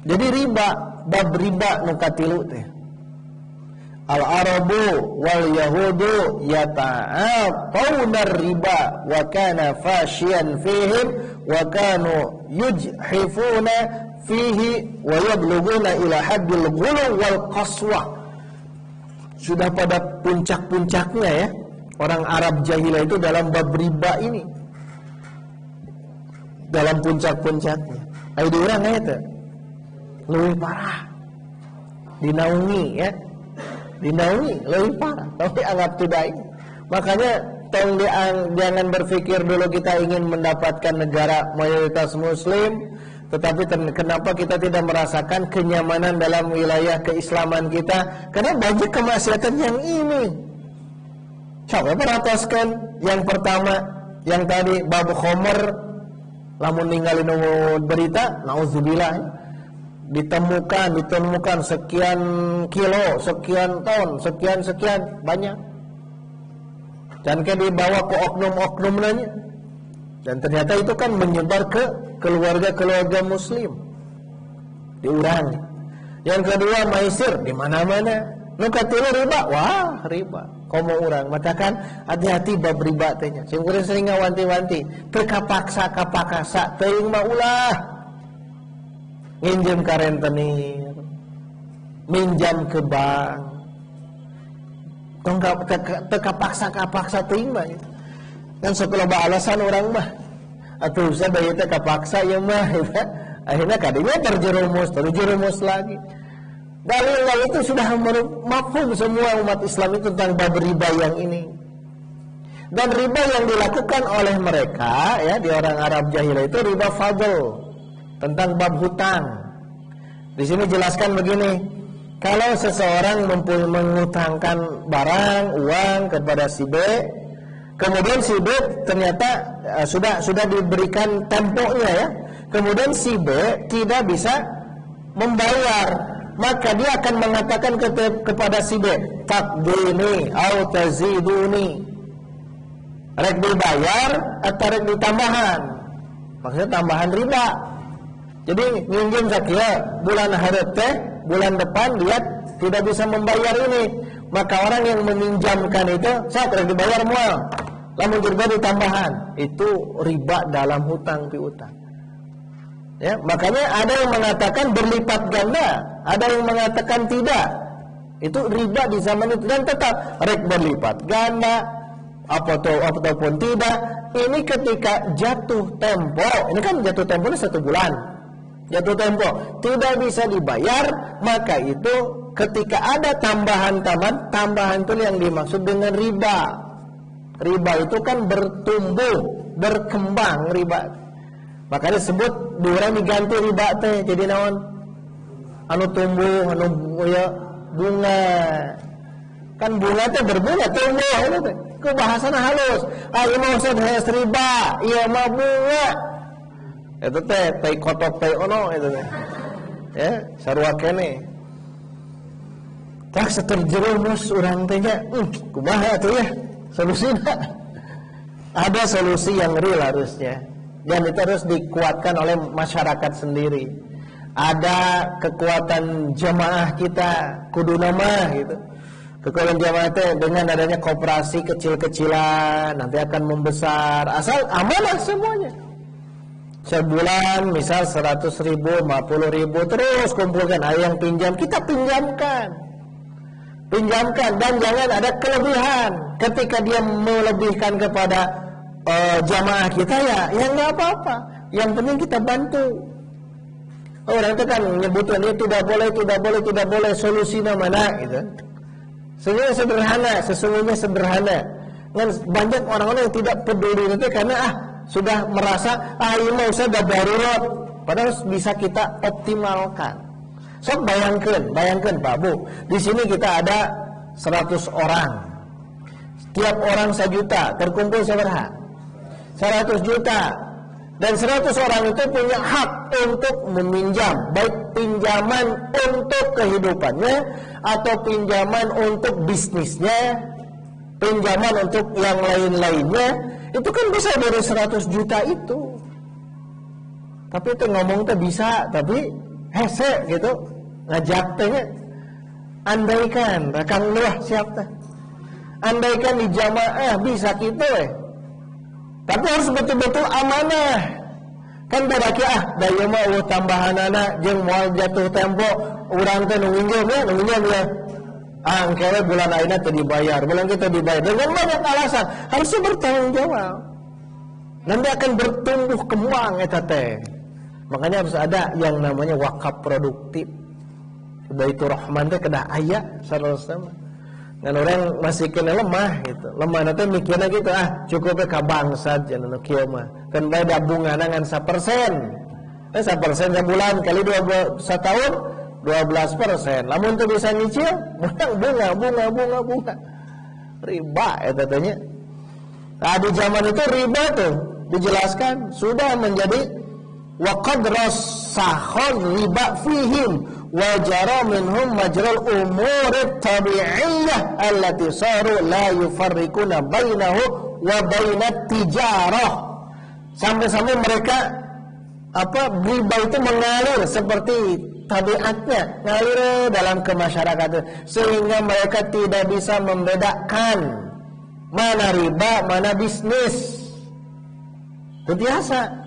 Jadi riba, bab riba nu katilu teh. Al-Arabu wal Yahudu yata'atawna riba wa kana fashiyan fihim wa kanu yujhifuna fihi wa yablughuna ila haddil ghulu wal qaswah. Sudah pada puncak-puncaknya ya orang Arab jahiliyah itu dalam bab riba ini. Dalam puncak-puncaknya. Ayo diurang eta. Lebih parah. Dinaungi ya. Dinaungi lebih parah, tapi anggap tidak ini. Makanya jangan berpikir dulu kita ingin mendapatkan negara mayoritas muslim, tetapi kenapa kita tidak merasakan kenyamanan dalam wilayah keislaman kita? Karena banyak kemaksiatan yang ini. Coba perhatikan yang pertama, yang tadi bab khomer, lamun ninggalin berita, nauzubillah. Ditemukan sekian kilo, sekian ton, sekian banyak. Dan kan dibawa ke oknum-oknum nanya. Dan ternyata itu kan menyebar ke keluarga-keluarga muslim. Diurangi. Yang kedua maisir di mana-mana. Nu katilu riba, wah riba. Komo urang matakan hati-hati bab riba teh nya. Sering ngawanti-wanti, teu kapaksa teuing mah ulah. Nginjem ka rentenir, minjam ke bank, tong teka paksa teuing mah. Kan sok loba alasan orang mah. Atuh saya bayi teh kapaksa ya mah. Akhirnya kadinya terjerumus lagi. Dalilnya itu sudah mafhum semua umat Islam itu tentang bab riba yang ini. Dan riba yang dilakukan oleh mereka ya di orang Arab jahiliyah itu riba fadl. Tentang bab hutang. Di sini jelaskan begini, kalau seseorang mengutangkan barang, uang kepada si B, kemudian si B ternyata sudah diberikan temponya ya, kemudian si B tidak bisa membayar, maka dia akan mengatakan kepada si B, taqdini au taziduni, rek dibayar atau rek ditambahan, maksudnya tambahan riba. Jadi nginjem sakia bulan hareup teh bulan depan dia tidak bisa membayar ini, maka orang yang meminjamkan itu saat dibayar moal, lamun juga ditambahan, itu riba dalam hutang piutang. Ya, makanya ada yang mengatakan berlipat ganda, ada yang mengatakan tidak. Itu riba di zaman itu dan tetap rek berlipat ganda ataupun tidak. Ini ketika jatuh tempo, ini kan jatuh temponya 1 bulan. Jatuh tempo tidak bisa dibayar, maka itu ketika ada tambahan itu yang dimaksud dengan riba. Riba itu kan bertumbuh, berkembang riba. Makanya disebut diurang diganti riba teh jadi naon? Anu tumbuh, anu ya bunga. Kan bunga teh berbunga tumbuh itu teh. Ku bahasana halus. Ieu mah usah riba, ieu mah bunga. Eta teh kotok teh ono eta teh. Ya, sarua kene. Tak seterjerumus urang teh nya, kumaha atuh ya solusina. Ada solusi yang real harusnya. Dan itu harus dikuatkan oleh masyarakat sendiri. Ada kekuatan jamaah kita kudu nama gitu. Kekuatan jamaah itu dengan adanya koperasi kecil-kecilan nanti akan membesar. Asal amanah semuanya. Sebulan misal 100.000, 50.000 terus kumpulkan. Ada yang pinjam, kita pinjamkan. Pinjamkan dan jangan ada kelebihan. Ketika dia melebihkan kepada jamaah kita ya nggak apa-apa. Yang penting kita bantu. Orang itu kan menyebutkan ini tidak boleh, solusinya mana gitu. Sesungguhnya sederhana. Dan banyak orang-orang yang tidak peduli itu karena sudah merasa ini mau sudah darurat, padahal bisa kita optimalkan. Sok bayangkan Pak Bu, di sini kita ada 100 orang. Tiap orang 1 juta, terkumpul seberapa? 100 juta. Dan 100 orang itu punya hak untuk meminjam, baik pinjaman untuk kehidupannya atau pinjaman untuk bisnisnya, pinjaman untuk yang lain-lainnya. Itu kan bisa dari 100 juta itu. Tapi itu ngomong tuh bisa, tapi hese gitu, ngajak tehnya. Andaikan, Kang Nuh siap teh. Andaikan di jamaah bisa gitu tapi harus betul-betul amanah. Kan beda ki daya mah tambahanana jeung moal jatuh tempo urang teh nu nginjem ya. Angkele bulan ayeuna teu dibayar, bulan kita dibayar. Dengan banyak alasan, harusnya bertanggung jawab. Nanti akan bertumbuh kembang eta teh. Makanya harus ada yang namanya wakaf produktif. Baitur Rahman teh kedah aya sareng dan orang masih kena lemah gitu. Lemah nanti mikirnya gitu cukupnya ka bangsa jangan kieu mah. Kan bae da bungana ngan 1%. 1% sebulan kali 2 setahun 12%. Lamun teu bisa nyicil, bunga. Riba eta teh nya. Nah, di zaman itu riba tuh dijelaskan sudah menjadi wa qad rasakhal riba fihim wa jara minhum majral umur tabi'iyyah allati saru la yufarriquna bainahu wa bainat tijarah. Sampai-sampai mereka riba itu mengalir seperti tabiatnya, ngalir dalam kemasyarakatan sehingga mereka tidak bisa membedakan mana riba, mana bisnis. Itu biasa.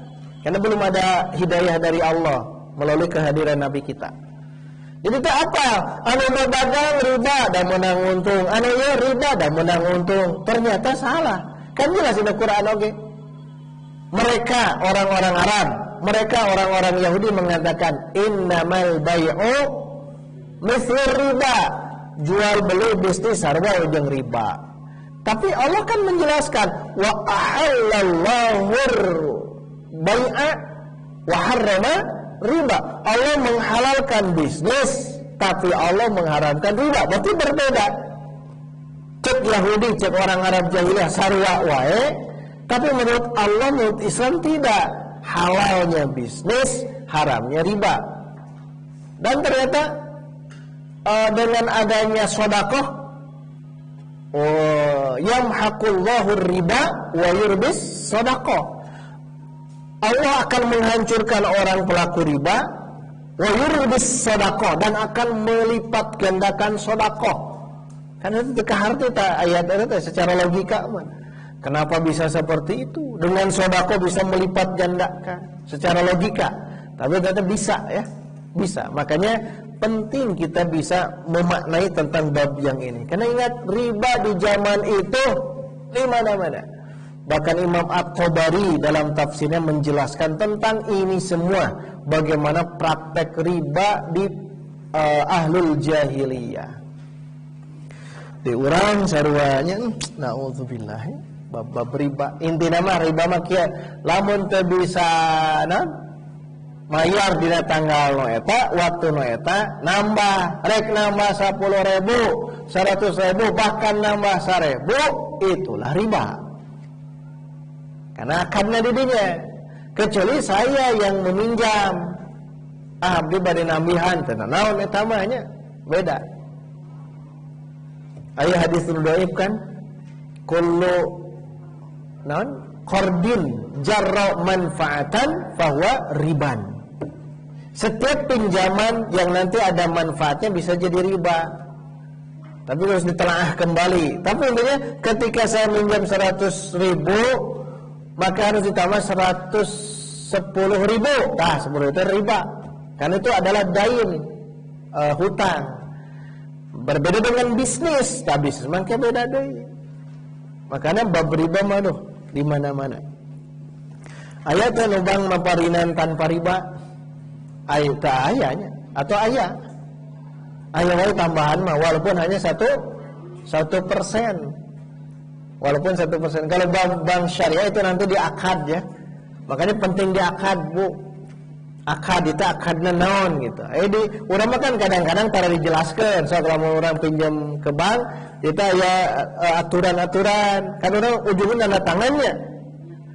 Karena belum ada hidayah dari Allah melalui kehadiran Nabi kita. Jadi itu apa? Anu berdagang riba dan menang untung, anu ya riba dan menang untung. Ternyata salah. Kan jelas di Quran oke. Mereka orang-orang Arab, mereka orang-orang Yahudi mengatakan innamal bai'u mithlu riba. Jual beli bisnis sarwa jeung riba. Tapi Allah kan menjelaskan wa ahallallahu bai'a wa harrama riba. Allah menghalalkan bisnis, tapi Allah mengharamkan riba. Berarti berbeda. Cek Yahudi, cek orang Arab jahiliyah sarwa wae, tapi menurut Allah, menurut Islam tidak. Halalnya bisnis, haramnya riba. Dan ternyata dengan adanya sedekah, yamhaqullahu riba wa yurbis sedekah. Allah akan menghancurkan orang pelaku riba wa yurbis sedekah dan akan melipat gandakan sedekah. Karena itu kehartu ayat itu secara logika kenapa bisa seperti itu? Dengan sedekah bisa melipat gandakan secara logika. Tapi ternyata bisa ya. Bisa. Makanya penting kita bisa memaknai tentang bab yang ini. Karena ingat riba di zaman itu di mana-mana. Bahkan Imam At-Tabari dalam tafsirnya menjelaskan tentang ini semua, bagaimana praktek riba di ahlul jahiliyah. Di urang sarwanya naudzubillah bab riba. Intina mah riba mah kieu lamun teu bisa mayar dina tanggal nu eta, waktu nu eta, nambah rek nambah 10.000, 100.000, bahkan nambah 1.000, itulah riba. Karena akadnya di dinya. Kecuali saya yang meminjam, abdi bade nambihan teh naon eta mah nya beda. Aya hadis dhaif kan, kullu naon qardin jarra manfaatan fahuwa riban. Setiap pinjaman yang nanti ada manfaatnya bisa jadi riba. Tapi harus ditelaah kembali. Tapi intinya ketika saya minjam 100.000, maka harus ditambah 110.000. Nah, 10 itu riba. Karena itu adalah dain, hutang. Berbeda dengan bisnis. Nah, bisnis maka beda deh. Makanya bab riba mah di mana-mana. Aya teh lubang maparinan tanpa riba. Aya ayanya atau aya wae tambahan mah walaupun hanya 1%. Walaupun 1%. Kalau bank syariah itu nanti diakad ya. Makanya penting diakad, Bu. Akad itu akadna naon gitu. Urang mah kan kadang-kadang para dijelaskan. So kalau orang pinjam ke bank, itu ya aturan-aturan. Kan orang ujungnya tanda tangannya.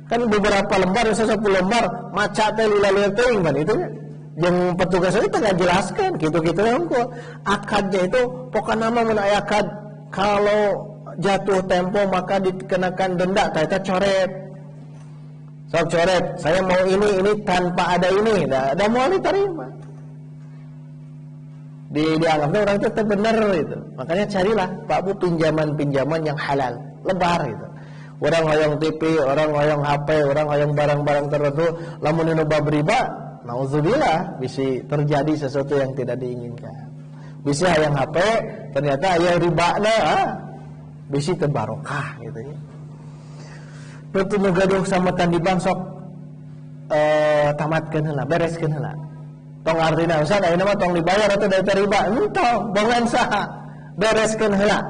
Kan beberapa lembar, misalnya 10 lembar, maca teh lila-lila teuing kan itu nya. Yang petugas itu tengah jelaskan gitu-gitu engko. Akadnya itu pokoknya nama mun aya akad kalau jatuh tempo maka dikenakan denda, eta coret. Sok coret, saya mau ini tanpa ada ini, dah mau diterima. Dianggapnya orang itu benar itu. Makanya carilah Pak Bu pinjaman-pinjaman yang halal, lebar itu. Orang hoyong TV, orang hoyong HP, orang hoyong barang-barang tertentu, lamun nu bab riba, nauzubillah, bisa terjadi sesuatu yang tidak diinginkan. Bisa yang HP, ternyata aya ribana, bisa terbarokah gitu ya. Betul nu gaduh sametan di bank sok tamatkeun heula, bereskeun heula. Tong artina usah ayeuna mah tong dibayar atau da riba, tong bongan saha, bereskeun heula.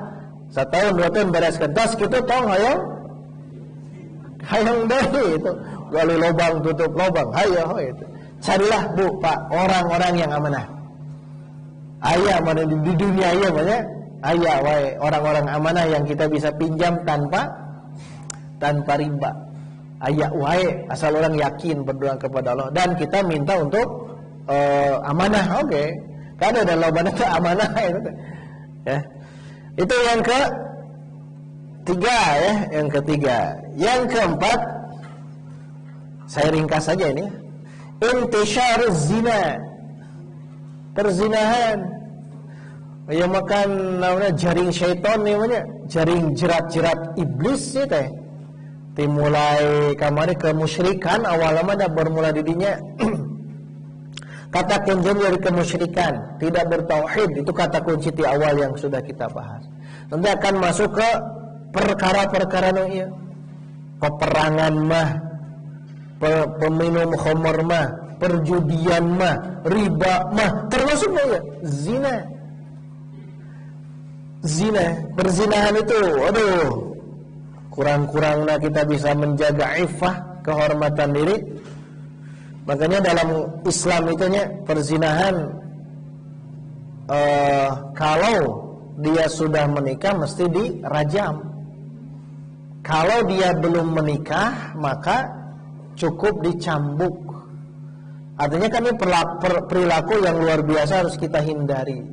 Satahun 2 tahun bereskeun, tos kitu tong hayang deui itu. Gali lobang tutup lobang, hayo itu. Carilah Bu, Pak, orang-orang yang amanah. Aya mana di dunia aya banyak, aya wae orang-orang amanah yang kita bisa pinjam tanpa riba. Aya wae asal orang yakin berdoa kepada Allah dan kita minta untuk amanah, oke. Karena ada lobana itu amanah itu. Ya. Itu yang ketiga ya, yang ketiga. Yang keempat saya ringkas saja ini. Intisyaruz zina, perzinahan. Ya makan namanya jaring syaitan namanya, jaring jerat-jerat iblis sih teh. Dimulai kamari kemusyrikan awalnya dah bermula didinya. Kata kunci dari kemusyrikan, tidak bertauhid, itu kata kunci di awal yang sudah kita bahas. Nanti akan masuk ke perkara-perkara iya. Peperangan mah, peminum khamr mah, perjudian mah, riba mah, termasuk ya zina, perzinahan itu, aduh, kurang-kurangnya kita bisa menjaga iffah, kehormatan diri. Makanya dalam Islam itunya perzinahan, kalau dia sudah menikah mesti dirajam. Kalau dia belum menikah maka cukup dicambuk. Artinya kan ini perilaku yang luar biasa harus kita hindari.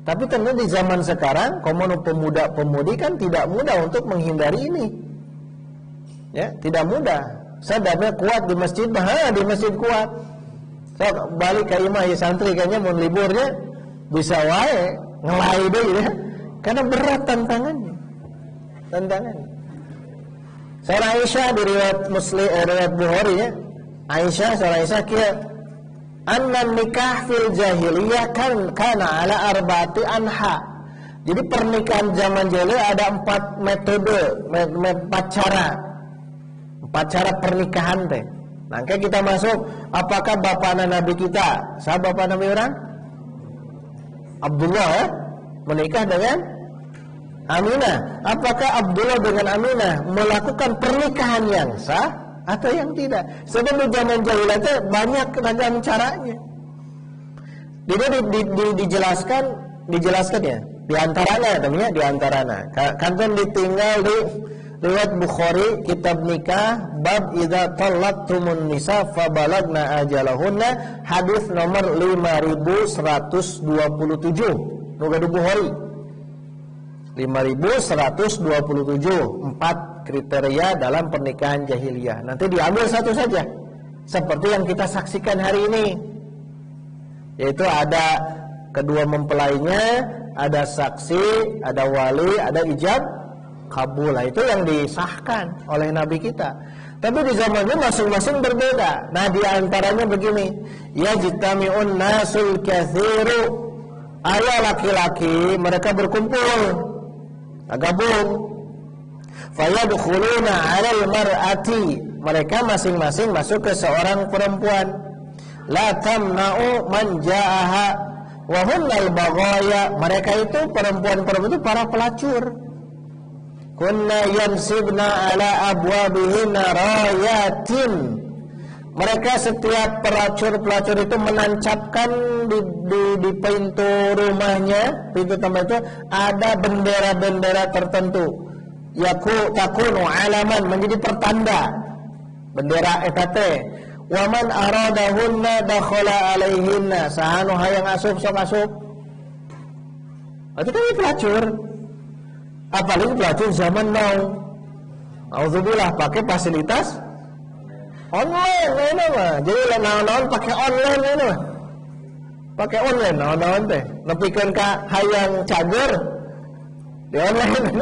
Tapi tentu di zaman sekarang komono pemuda-pemudi kan tidak mudah untuk menghindari ini. Ya, tidak mudah. Sadarnya kuat di masjid, di masjid kuat. So, balik ke imah ya santri kayaknya mau liburnya bisa wae ngelai deh ya. Karena berat tantangannya. Sayyidina Aisyah di riwayat Muslim, riwayat Bukhari ya. Aisyah kia anna nikah fil jahiliyah kana ala arba'ati anha. Jadi pernikahan zaman jahiliyah ada 4 metode, 4 cara. 4 cara pernikahan teh. Nah, kita masuk apakah bapak Nabi kita? Siapa bapak Nabi orang? Abdullah ya? Menikah dengan Aminah. Apakah Abdullah dengan Aminah melakukan pernikahan yang sah atau yang tidak? Sebab di zaman jahiliyah itu banyak ragam caranya. Dia dijelaskan ya. Di antaranya temannya di antaranya. Kanton ditinggal di Riwayat Bukhari, kitab nikah, bab idza talaqtumun nisa fabalagna ajalahunna, hadis nomor 5127. Nu gaduh Bukhari. 5127, 4 kriteria dalam pernikahan jahiliyah. Nanti diambil satu saja. Seperti yang kita saksikan hari ini. Yaitu ada kedua mempelainya, ada saksi, ada wali, ada ijab kabul. Itu yang disahkan oleh Nabi kita. Tapi di zaman ini masing-masing berbeda. Nah, di antaranya begini, yajtami'un nasul katsiru, ayah laki-laki mereka berkumpul, gabung, fayadkhuluna 'alal mar'ati, mereka masing-masing masuk ke seorang perempuan, la tamna'u man ja'aha wa hunnal baghaya, mereka itu perempuan-perempuan itu para pelacur. Kunna yansibna ala abwabihinna rayatin, mereka setiap pelacur-pelacur itu menancapkan di pintu rumahnya, pintu tempat itu ada bendera-bendera tertentu. Takunu alaman, menjadi pertanda bendera etate. Wa man aradahunna dakhala alaihinna, sahanu hayang asup sok asup. Itu kan pelacur. Apalagi pelacur zaman now, auzubillah, pakai fasilitas online ini mah. Jadi naon-naon pakai online ini mah. Pakai online naon-naon teh. Nepikeun ka hayang cager di online.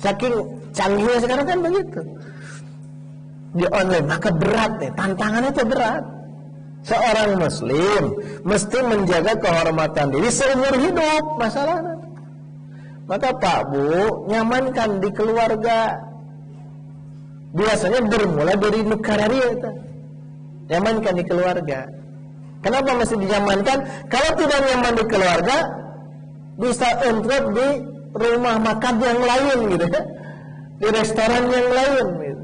Saking canggihnya sekarang kan begitu. Di online maka berat deh, tantangannya itu berat. Seorang muslim mesti menjaga kehormatan diri seumur hidup, masalahnya. Maka Pak Bu, nyamankan di keluarga. Biasanya bermula dari negara itu. Nyamankan di keluarga. Kenapa mesti dinyamankan? Kalau tidak nyaman di keluarga, bisa entrap di rumah makan yang lain gitu ya. Di restoran yang lain gitu.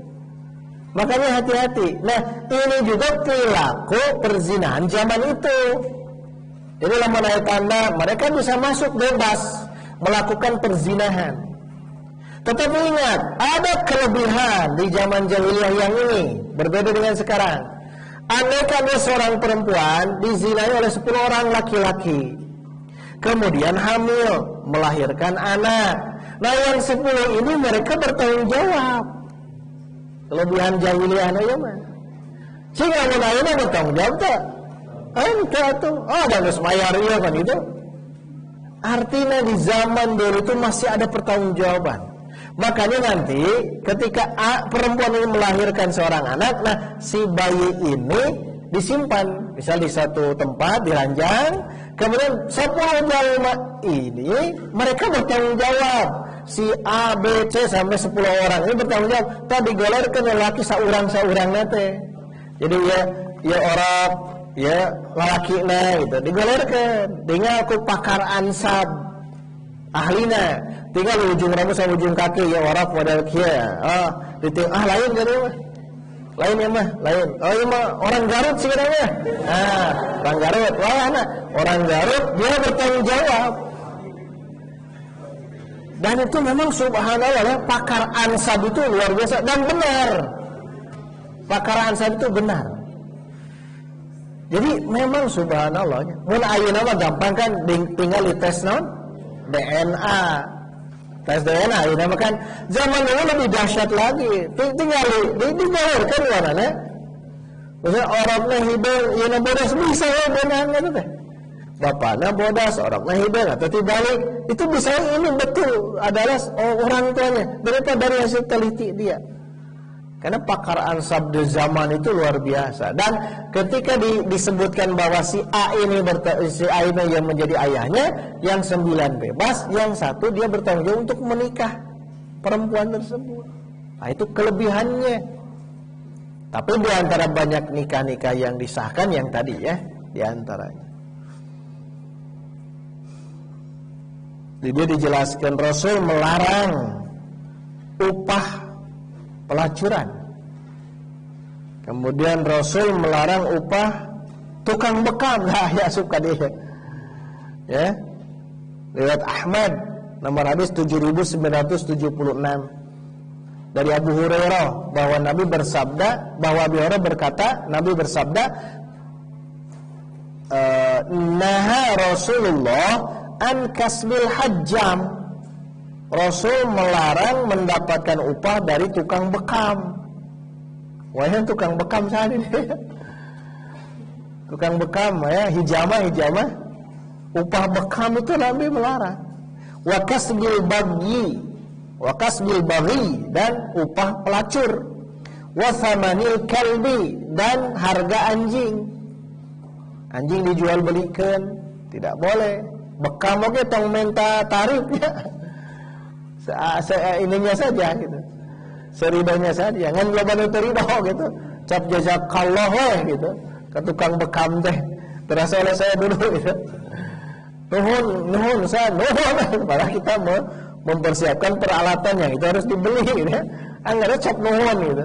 Makanya hati-hati. Nah, ini juga perilaku perzinahan zaman itu. Jadi lamun aya tanda mereka bisa masuk bebas melakukan perzinahan. Tetapi ingat, ada kelebihan di zaman jahiliyah yang ini, berbeda dengan sekarang. Andaikan ada seorang perempuan dizinai oleh 10 orang laki-laki, kemudian hamil, melahirkan anak. Nah, yang 10 ini mereka bertanggung jawab. Kelebihan jahiliyah na mah. Sehingga ayeuna bertanggung jawab tak? Engkau tuh, ada geus mayar ieu kan itu. Artinya di zaman dulu itu masih ada pertanggungjawaban. Makanya nanti ketika perempuan ini melahirkan seorang anak, nah si bayi ini disimpan, misal di satu tempat di ranjang, kemudian 10 jalma ini mereka bertanggung jawab. Si A, B, C sampai 10 orang ini bertanggung jawab. Tadi digolorkeun lelaki saurang-saurang teh. Jadi ya orang ya lalakina gitu digolorkeun, tinggal ku pakar ansab ahlina, tinggal ujung rambut sama ujung kaki ya waraf model kieu. Lain kan mah. Lain ya mah, lain. Oh iya mah orang Garut sih namanya. Orang Garut. Wah, orang Garut dia bertanggung jawab. Dan itu memang subhanallah ya, pakar ansab itu luar biasa dan benar. Pakar ansab itu benar. Jadi memang subhanallah, mun ayeuna mah gampang kan tinggal dites naon? DNA. Tes DNA ayeuna mah kan zaman dulu lebih dahsyat lagi. Tinggal digolorkeun warnana. Maksudnya orangna hidung, ieu bodas bisa ya beunang gitu teh. Bapakna bodas, orangna hidung atau dibalik. Itu bisa ini betul adalah orang tuanya dari hasil teliti dia. Karena pakar ansab di zaman itu luar biasa. Dan ketika disebutkan bahwa si A ini yang menjadi ayahnya, yang 9 bebas, yang 1 dia bertanggung jawab untuk menikah perempuan tersebut. Nah, itu kelebihannya. Tapi di antara banyak nikah-nikah yang disahkan yang tadi ya, di antaranya. Dia dijelaskan Rasul melarang upah pelacuran. Kemudian Rasul melarang upah tukang bekam. Nah, ya suka dia. Ya. Riwayat Ahmad nomor hadis 7976. dari Abu Hurairah bahwa Nabi bersabda, bahwa Abu Hurairah berkata, Nabi bersabda, naha Rasulullah an kasbil hajjam. Rasul melarang mendapatkan upah dari tukang bekam. Wah, tukang bekam saat ini. Tukang bekam ya, hijamah. Upah bekam itu Nabi melarang. Wa kasbil baghi dan upah pelacur. Wa thamanil kalbi dan harga anjing. Anjing dijual belikan tidak boleh. Bekam oke tong minta tarifnya. Ininya saja gitu. Seridanya saja. Ngan loba terido gitu. Cap jazakallah gitu. Ke tukang bekam teh. Terasa oleh saya dulu gitu. Nuhun, malah kita mempersiapkan peralatannya itu harus dibeli gitu ya. Anggarnya cap nuhun gitu.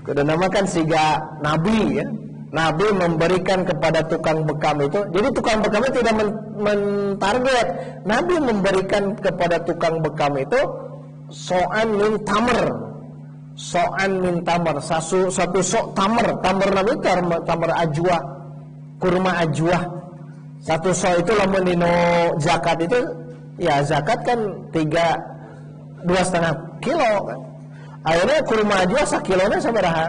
Kudu namakan siga Nabi ya. Nabi memberikan kepada tukang bekam itu. Jadi tukang bekam itu tidak mentarget. Nabi memberikan kepada tukang bekam itu so'an min tamr. Satu sok tamr. Tamr Nabi tamr ajwa. Kurma ajwa. Satu sok itu lamun dino zakat itu ya zakat kan 2,5 kilo kan. Akhirnya kurma ajwa sakilona sabaraha?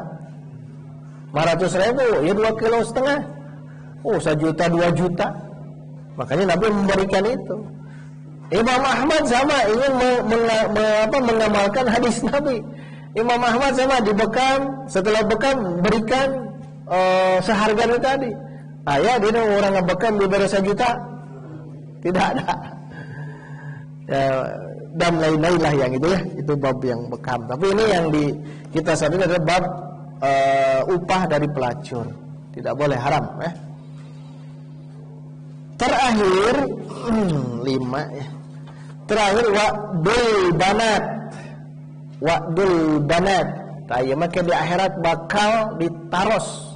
500.000 ya 2,5 kilo. 1 juta 2 juta. Makanya Nabi memberikan itu. Imam Ahmad sama ingin mengamalkan hadis Nabi. Imam Ahmad sama di bekam, setelah bekam berikan seharga itu tadi. Ya dia orang ngebekam diberi 1 juta. Tidak ada. Ya, dan lain-lain lah yang itu ya. Itu bab yang bekam. Tapi ini yang kita saat ini adalah bab upah dari pelacur. Tidak boleh, haram ya. Terakhir 5 ya. Terakhir wa'dul banat. Taya maka di akhirat bakal ditaros.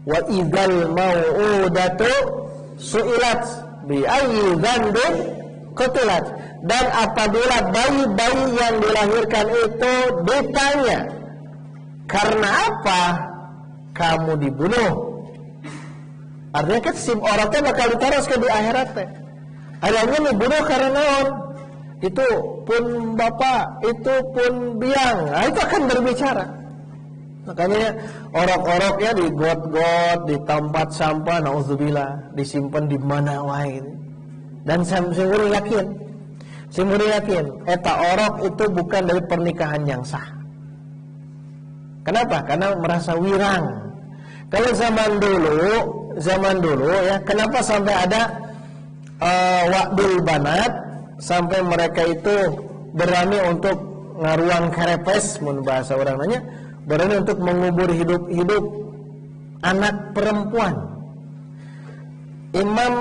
Wa idzal mau'udatu su'ilat bi ayyi dzambin qutilat. Dan apabila bayi-bayi yang dilahirkan itu ditanya, karena apa kamu dibunuh? Artinya kan si orangnya bakal ditaros ke di akhirat teh. Adanya dibunuh karena naon? Itu pun bapak, itu pun biang. Nah, itu akan berbicara. Makanya orok-oroknya di got-got, di tempat sampah, nauzubillah, disimpan di mana wae. Dan simuri yakin, eta orok itu bukan dari pernikahan yang sah. Kenapa? Karena merasa wirang. Kalau zaman dulu ya, kenapa sampai ada wa'dul banat, sampai mereka itu berani untuk ngaruang kerepes, mun bahasa orang nanya, berani untuk mengubur hidup anak perempuan. Imam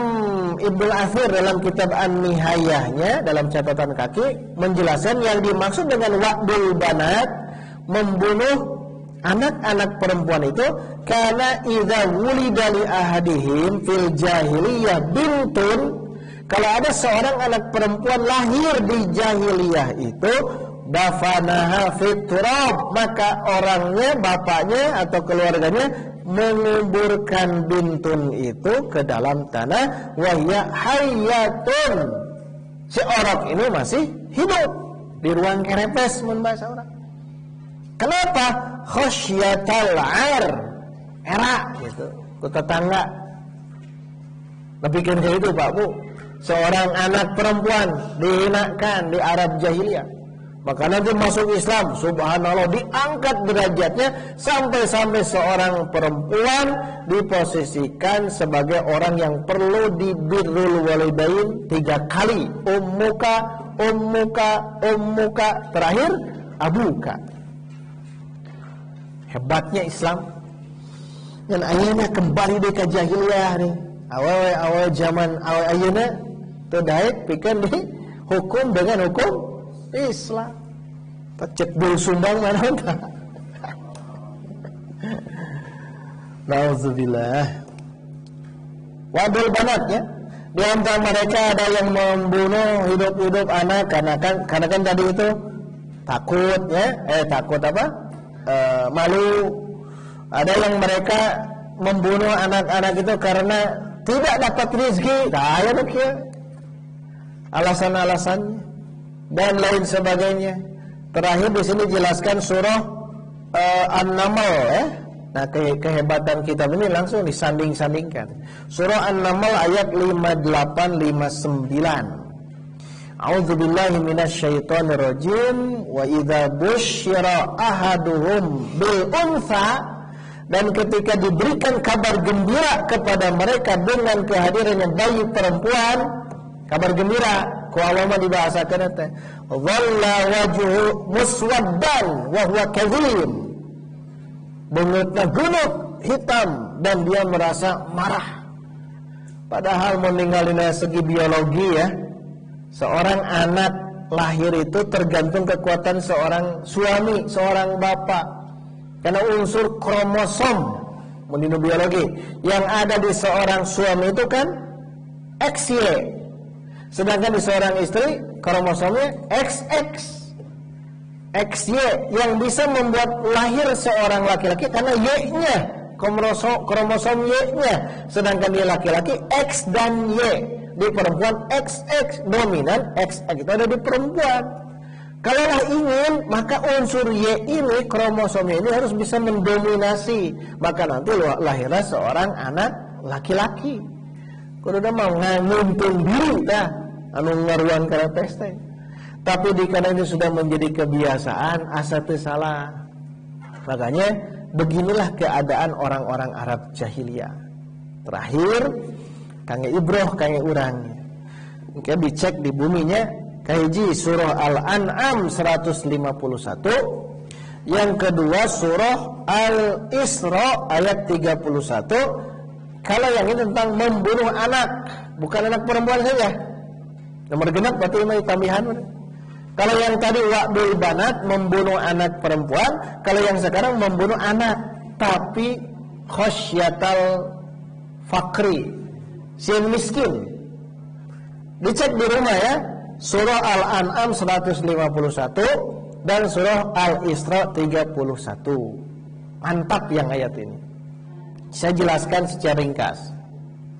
Ibnu Athir dalam kitab An-Nihayahnya, dalam catatan kaki, menjelaskan yang dimaksud dengan wa'dul banat, membunuh anak-anak perempuan itu karena idza wulida li ahadihim fil jahiliyah bintun, kalau ada seorang anak perempuan lahir di jahiliyah itu, dafanaha fit turab, maka orangnya, bapaknya atau keluarganya menguburkan bintun itu ke dalam tanah, wahya hayyatun, si orang ini masih hidup di ruang kerepes mun bahasa orang. Kenapa? Khosyatal ar, era gitu, ku tetangga. Lebihkan kayak itu Pak Bu, seorang anak perempuan dihinakan di Arab jahiliyah, maka nanti masuk Islam, subhanallah, diangkat derajatnya sampai seorang perempuan diposisikan sebagai orang yang perlu dibirrul walidain 3 kali, ummuka, terakhir abuka. Hebatnya Islam. Dan ayeuna kembali deui ka jahiliyah nih. Awal zaman awal ayeuna teu daek pikeun dihukum dengan hukum Islam. Cek dulu sumbang mana tah. Nauzubillah. Wadul banatnya, di antara mereka ada yang membunuh hidup-hidup anak karena kan tadi itu takut ya, takut apa? Malu. Ada yang mereka membunuh anak-anak itu karena tidak dapat rezeki. Nah, ya begitu. Alasan-alasannya dan lain sebagainya. Terakhir di sini jelaskan surah An-Naml ya. Nah, kehebatan kitab ini langsung disanding-sandingkan. Surah An-Naml ayat 58 59. A'udzubillahi minasyaitonir rajim. Wa idza busyira ahaduhum bil untha, dan ketika diberikan kabar gembira kepada mereka dengan kehadirannya bayi perempuan, kabar gembira ku alama dibahasakeun teh, dhalla wajhu muswaddan wa huwa kadhim, beungutna gunuk hitam dan dia merasa marah. Padahal meninggalnya segi biologi ya, seorang anak lahir itu tergantung kekuatan seorang suami, seorang bapak. Karena unsur kromosom menurut biologi yang ada di seorang suami itu kan XY, sedangkan di seorang istri kromosomnya XX. XY yang bisa membuat lahir seorang laki-laki karena Y-nya, kromosom Y-nya, sedangkan di laki-laki X dan Y, di perempuan XX, dominan XX itu ada di perempuan. Kalau ingin, maka unsur Y ini, kromosomnya ini harus bisa mendominasi, maka nanti lahirlah seorang anak laki-laki. Kudu mau nganuntung diri dah, anu ngaruan kana tes teh. Tapi dikala ini sudah menjadi kebiasaan, asa teu salah. Makanya beginilah keadaan orang-orang Arab jahiliyah. Terakhir, kangge ibroh kangge urang. Mungkin dicek di buminya. Kahiji surah Al-An'am 151, yang kedua surah Al-Isra ayat 31. Kalau yang ini tentang membunuh anak, bukan anak perempuan saja. Nomor genap berarti ini tambahan. Kalau yang tadi wa'dul banat, membunuh anak perempuan, kalau yang sekarang membunuh anak tapi khosyatal fakri, si miskin. Dicek di rumah ya. Surah Al-An'am 151 dan surah Al-Isra 31. Mantap yang ayat ini. Saya jelaskan secara ringkas.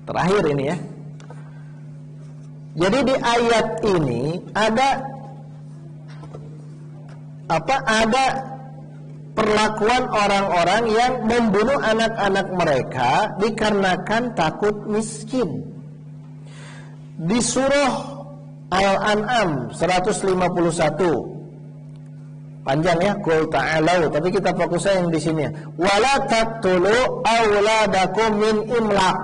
Terakhir ini ya. Jadi di ayat ini ada perlakuan orang-orang yang membunuh anak-anak mereka dikarenakan takut miskin. Di surah Al-An'am 151 panjang ya, qul ta'alau, tapi kita fokusnya yang di sini ya. Wala taqtulu auladakum min imlaq.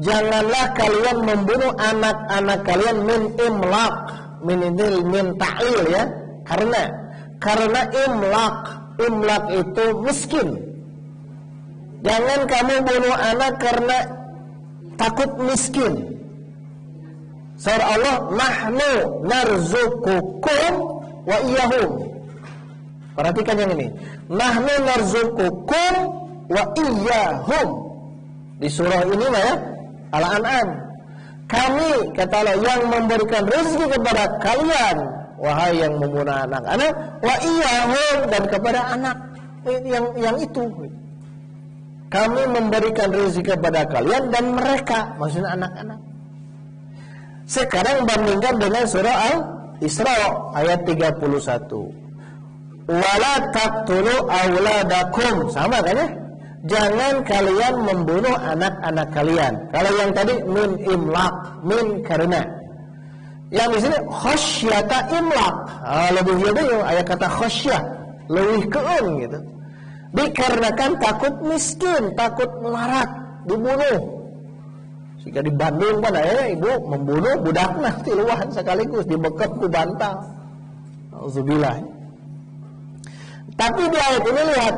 Janganlah kalian membunuh anak-anak kalian min imlaq. Min ini min ta'lil ya. Karena imlaq itu miskin. Jangan kamu bunuh anak karena takut miskin. Surah Allah, nahnu narzuqukum wa iyyahum. Perhatikan yang ini. Nahnu narzuqukum wa iyyahum. Di surah ini ya, Al-An'am. Kami, kata Allah, yang memberikan rezeki kepada kalian, wahai yang membunuh anak-anak, wa iyyahum, dan kepada anak yang itu. Kami memberikan rezeki kepada kalian dan mereka, maksudnya anak-anak. Sekarang bandingkan dengan surah Al-Isra ayat 31. Wala taqtulu auladakum, sama kan ya? Jangan kalian membunuh anak-anak kalian. Kalau yang tadi min imlaq, min karena. Yang di sini khasyata imlaq. Lebih jauh ayat kata khasyah, lebih keun gitu. Dikarenakan takut miskin, takut melarat, dibunuh. Jika di Bandung pada ibu membunuh budakna tiluan sekaligus dibekep ku bantal. Auzubillah. Tapi di ayat ini lihat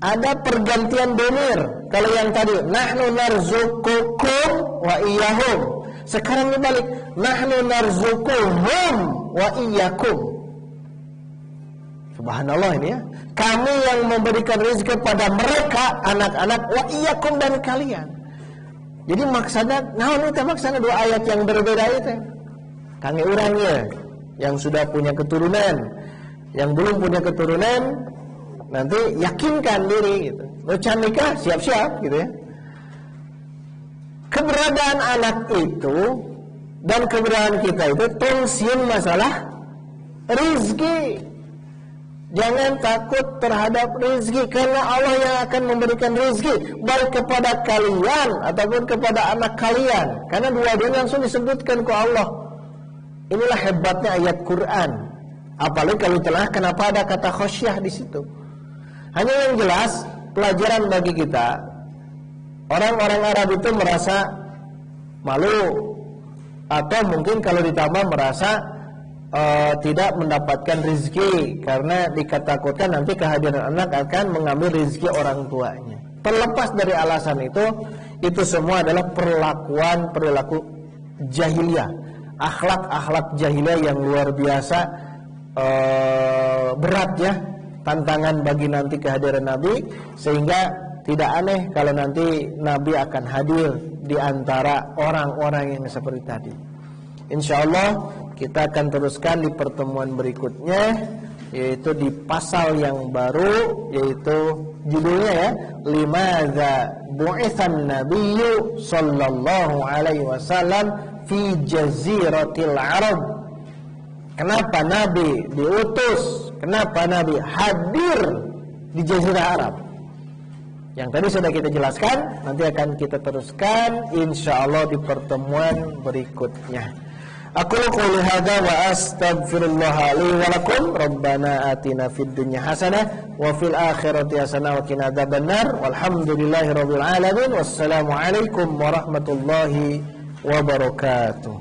ada pergantian domir. Kalau yang tadi nahnu narzuqukum wa iyyahum, sekarang dibalik nahnu narzuquhum wa iyyakum. Subhanallah ini ya. Kami yang memberikan rezeki kepada mereka anak-anak wa iyyakum dan kalian. Jadi maksudnya, itu maksudnya dua ayat yang berbeda itu. Kangge urangnya yang sudah punya keturunan. Yang belum punya keturunan, nanti yakinkan diri gitu. Lo can nikah, siap-siap gitu ya. Keberadaan anak itu dan keberadaan kita itu tongsiun masalah rizki. Jangan takut terhadap rizki, karena Allah yang akan memberikan rizki, baik kepada kalian ataupun kepada anak kalian. Karena dua-duanya langsung disebutkan ke Allah. Inilah hebatnya ayat Quran. Apalagi kalau telah, kenapa ada kata khosyah di situ? Hanya yang jelas pelajaran bagi kita. Orang-orang Arab itu merasa malu, atau mungkin kalau ditambah merasa tidak mendapatkan rezeki, karena dikatakan nanti kehadiran anak akan mengambil rezeki orang tuanya. Terlepas dari alasan itu semua adalah perilaku jahiliyah, akhlak jahiliyah yang luar biasa berat ya, tantangan bagi nanti kehadiran Nabi, sehingga tidak aneh kalau nanti Nabi akan hadir di antara orang-orang yang seperti tadi. Insyaallah kita akan teruskan di pertemuan berikutnya, yaitu di pasal yang baru, yaitu judulnya ya, limadza bu'itsan nabiyyu sallallahu alaihi wasallam fi jaziratil arab. Kenapa Nabi diutus? Kenapa Nabi hadir di jazirah Arab? Yang tadi sudah kita jelaskan, nanti akan kita teruskan insyaallah di pertemuan berikutnya. Aku qouli hadza wa astaghfirullah li wa lakum. Rabbana atina fid dunya hasanah wa fil akhirati hasanah wa qina adzabannar. Walhamdulillahirabbil alamin. Wassalamu alaikum warahmatullahi wabarakatuh.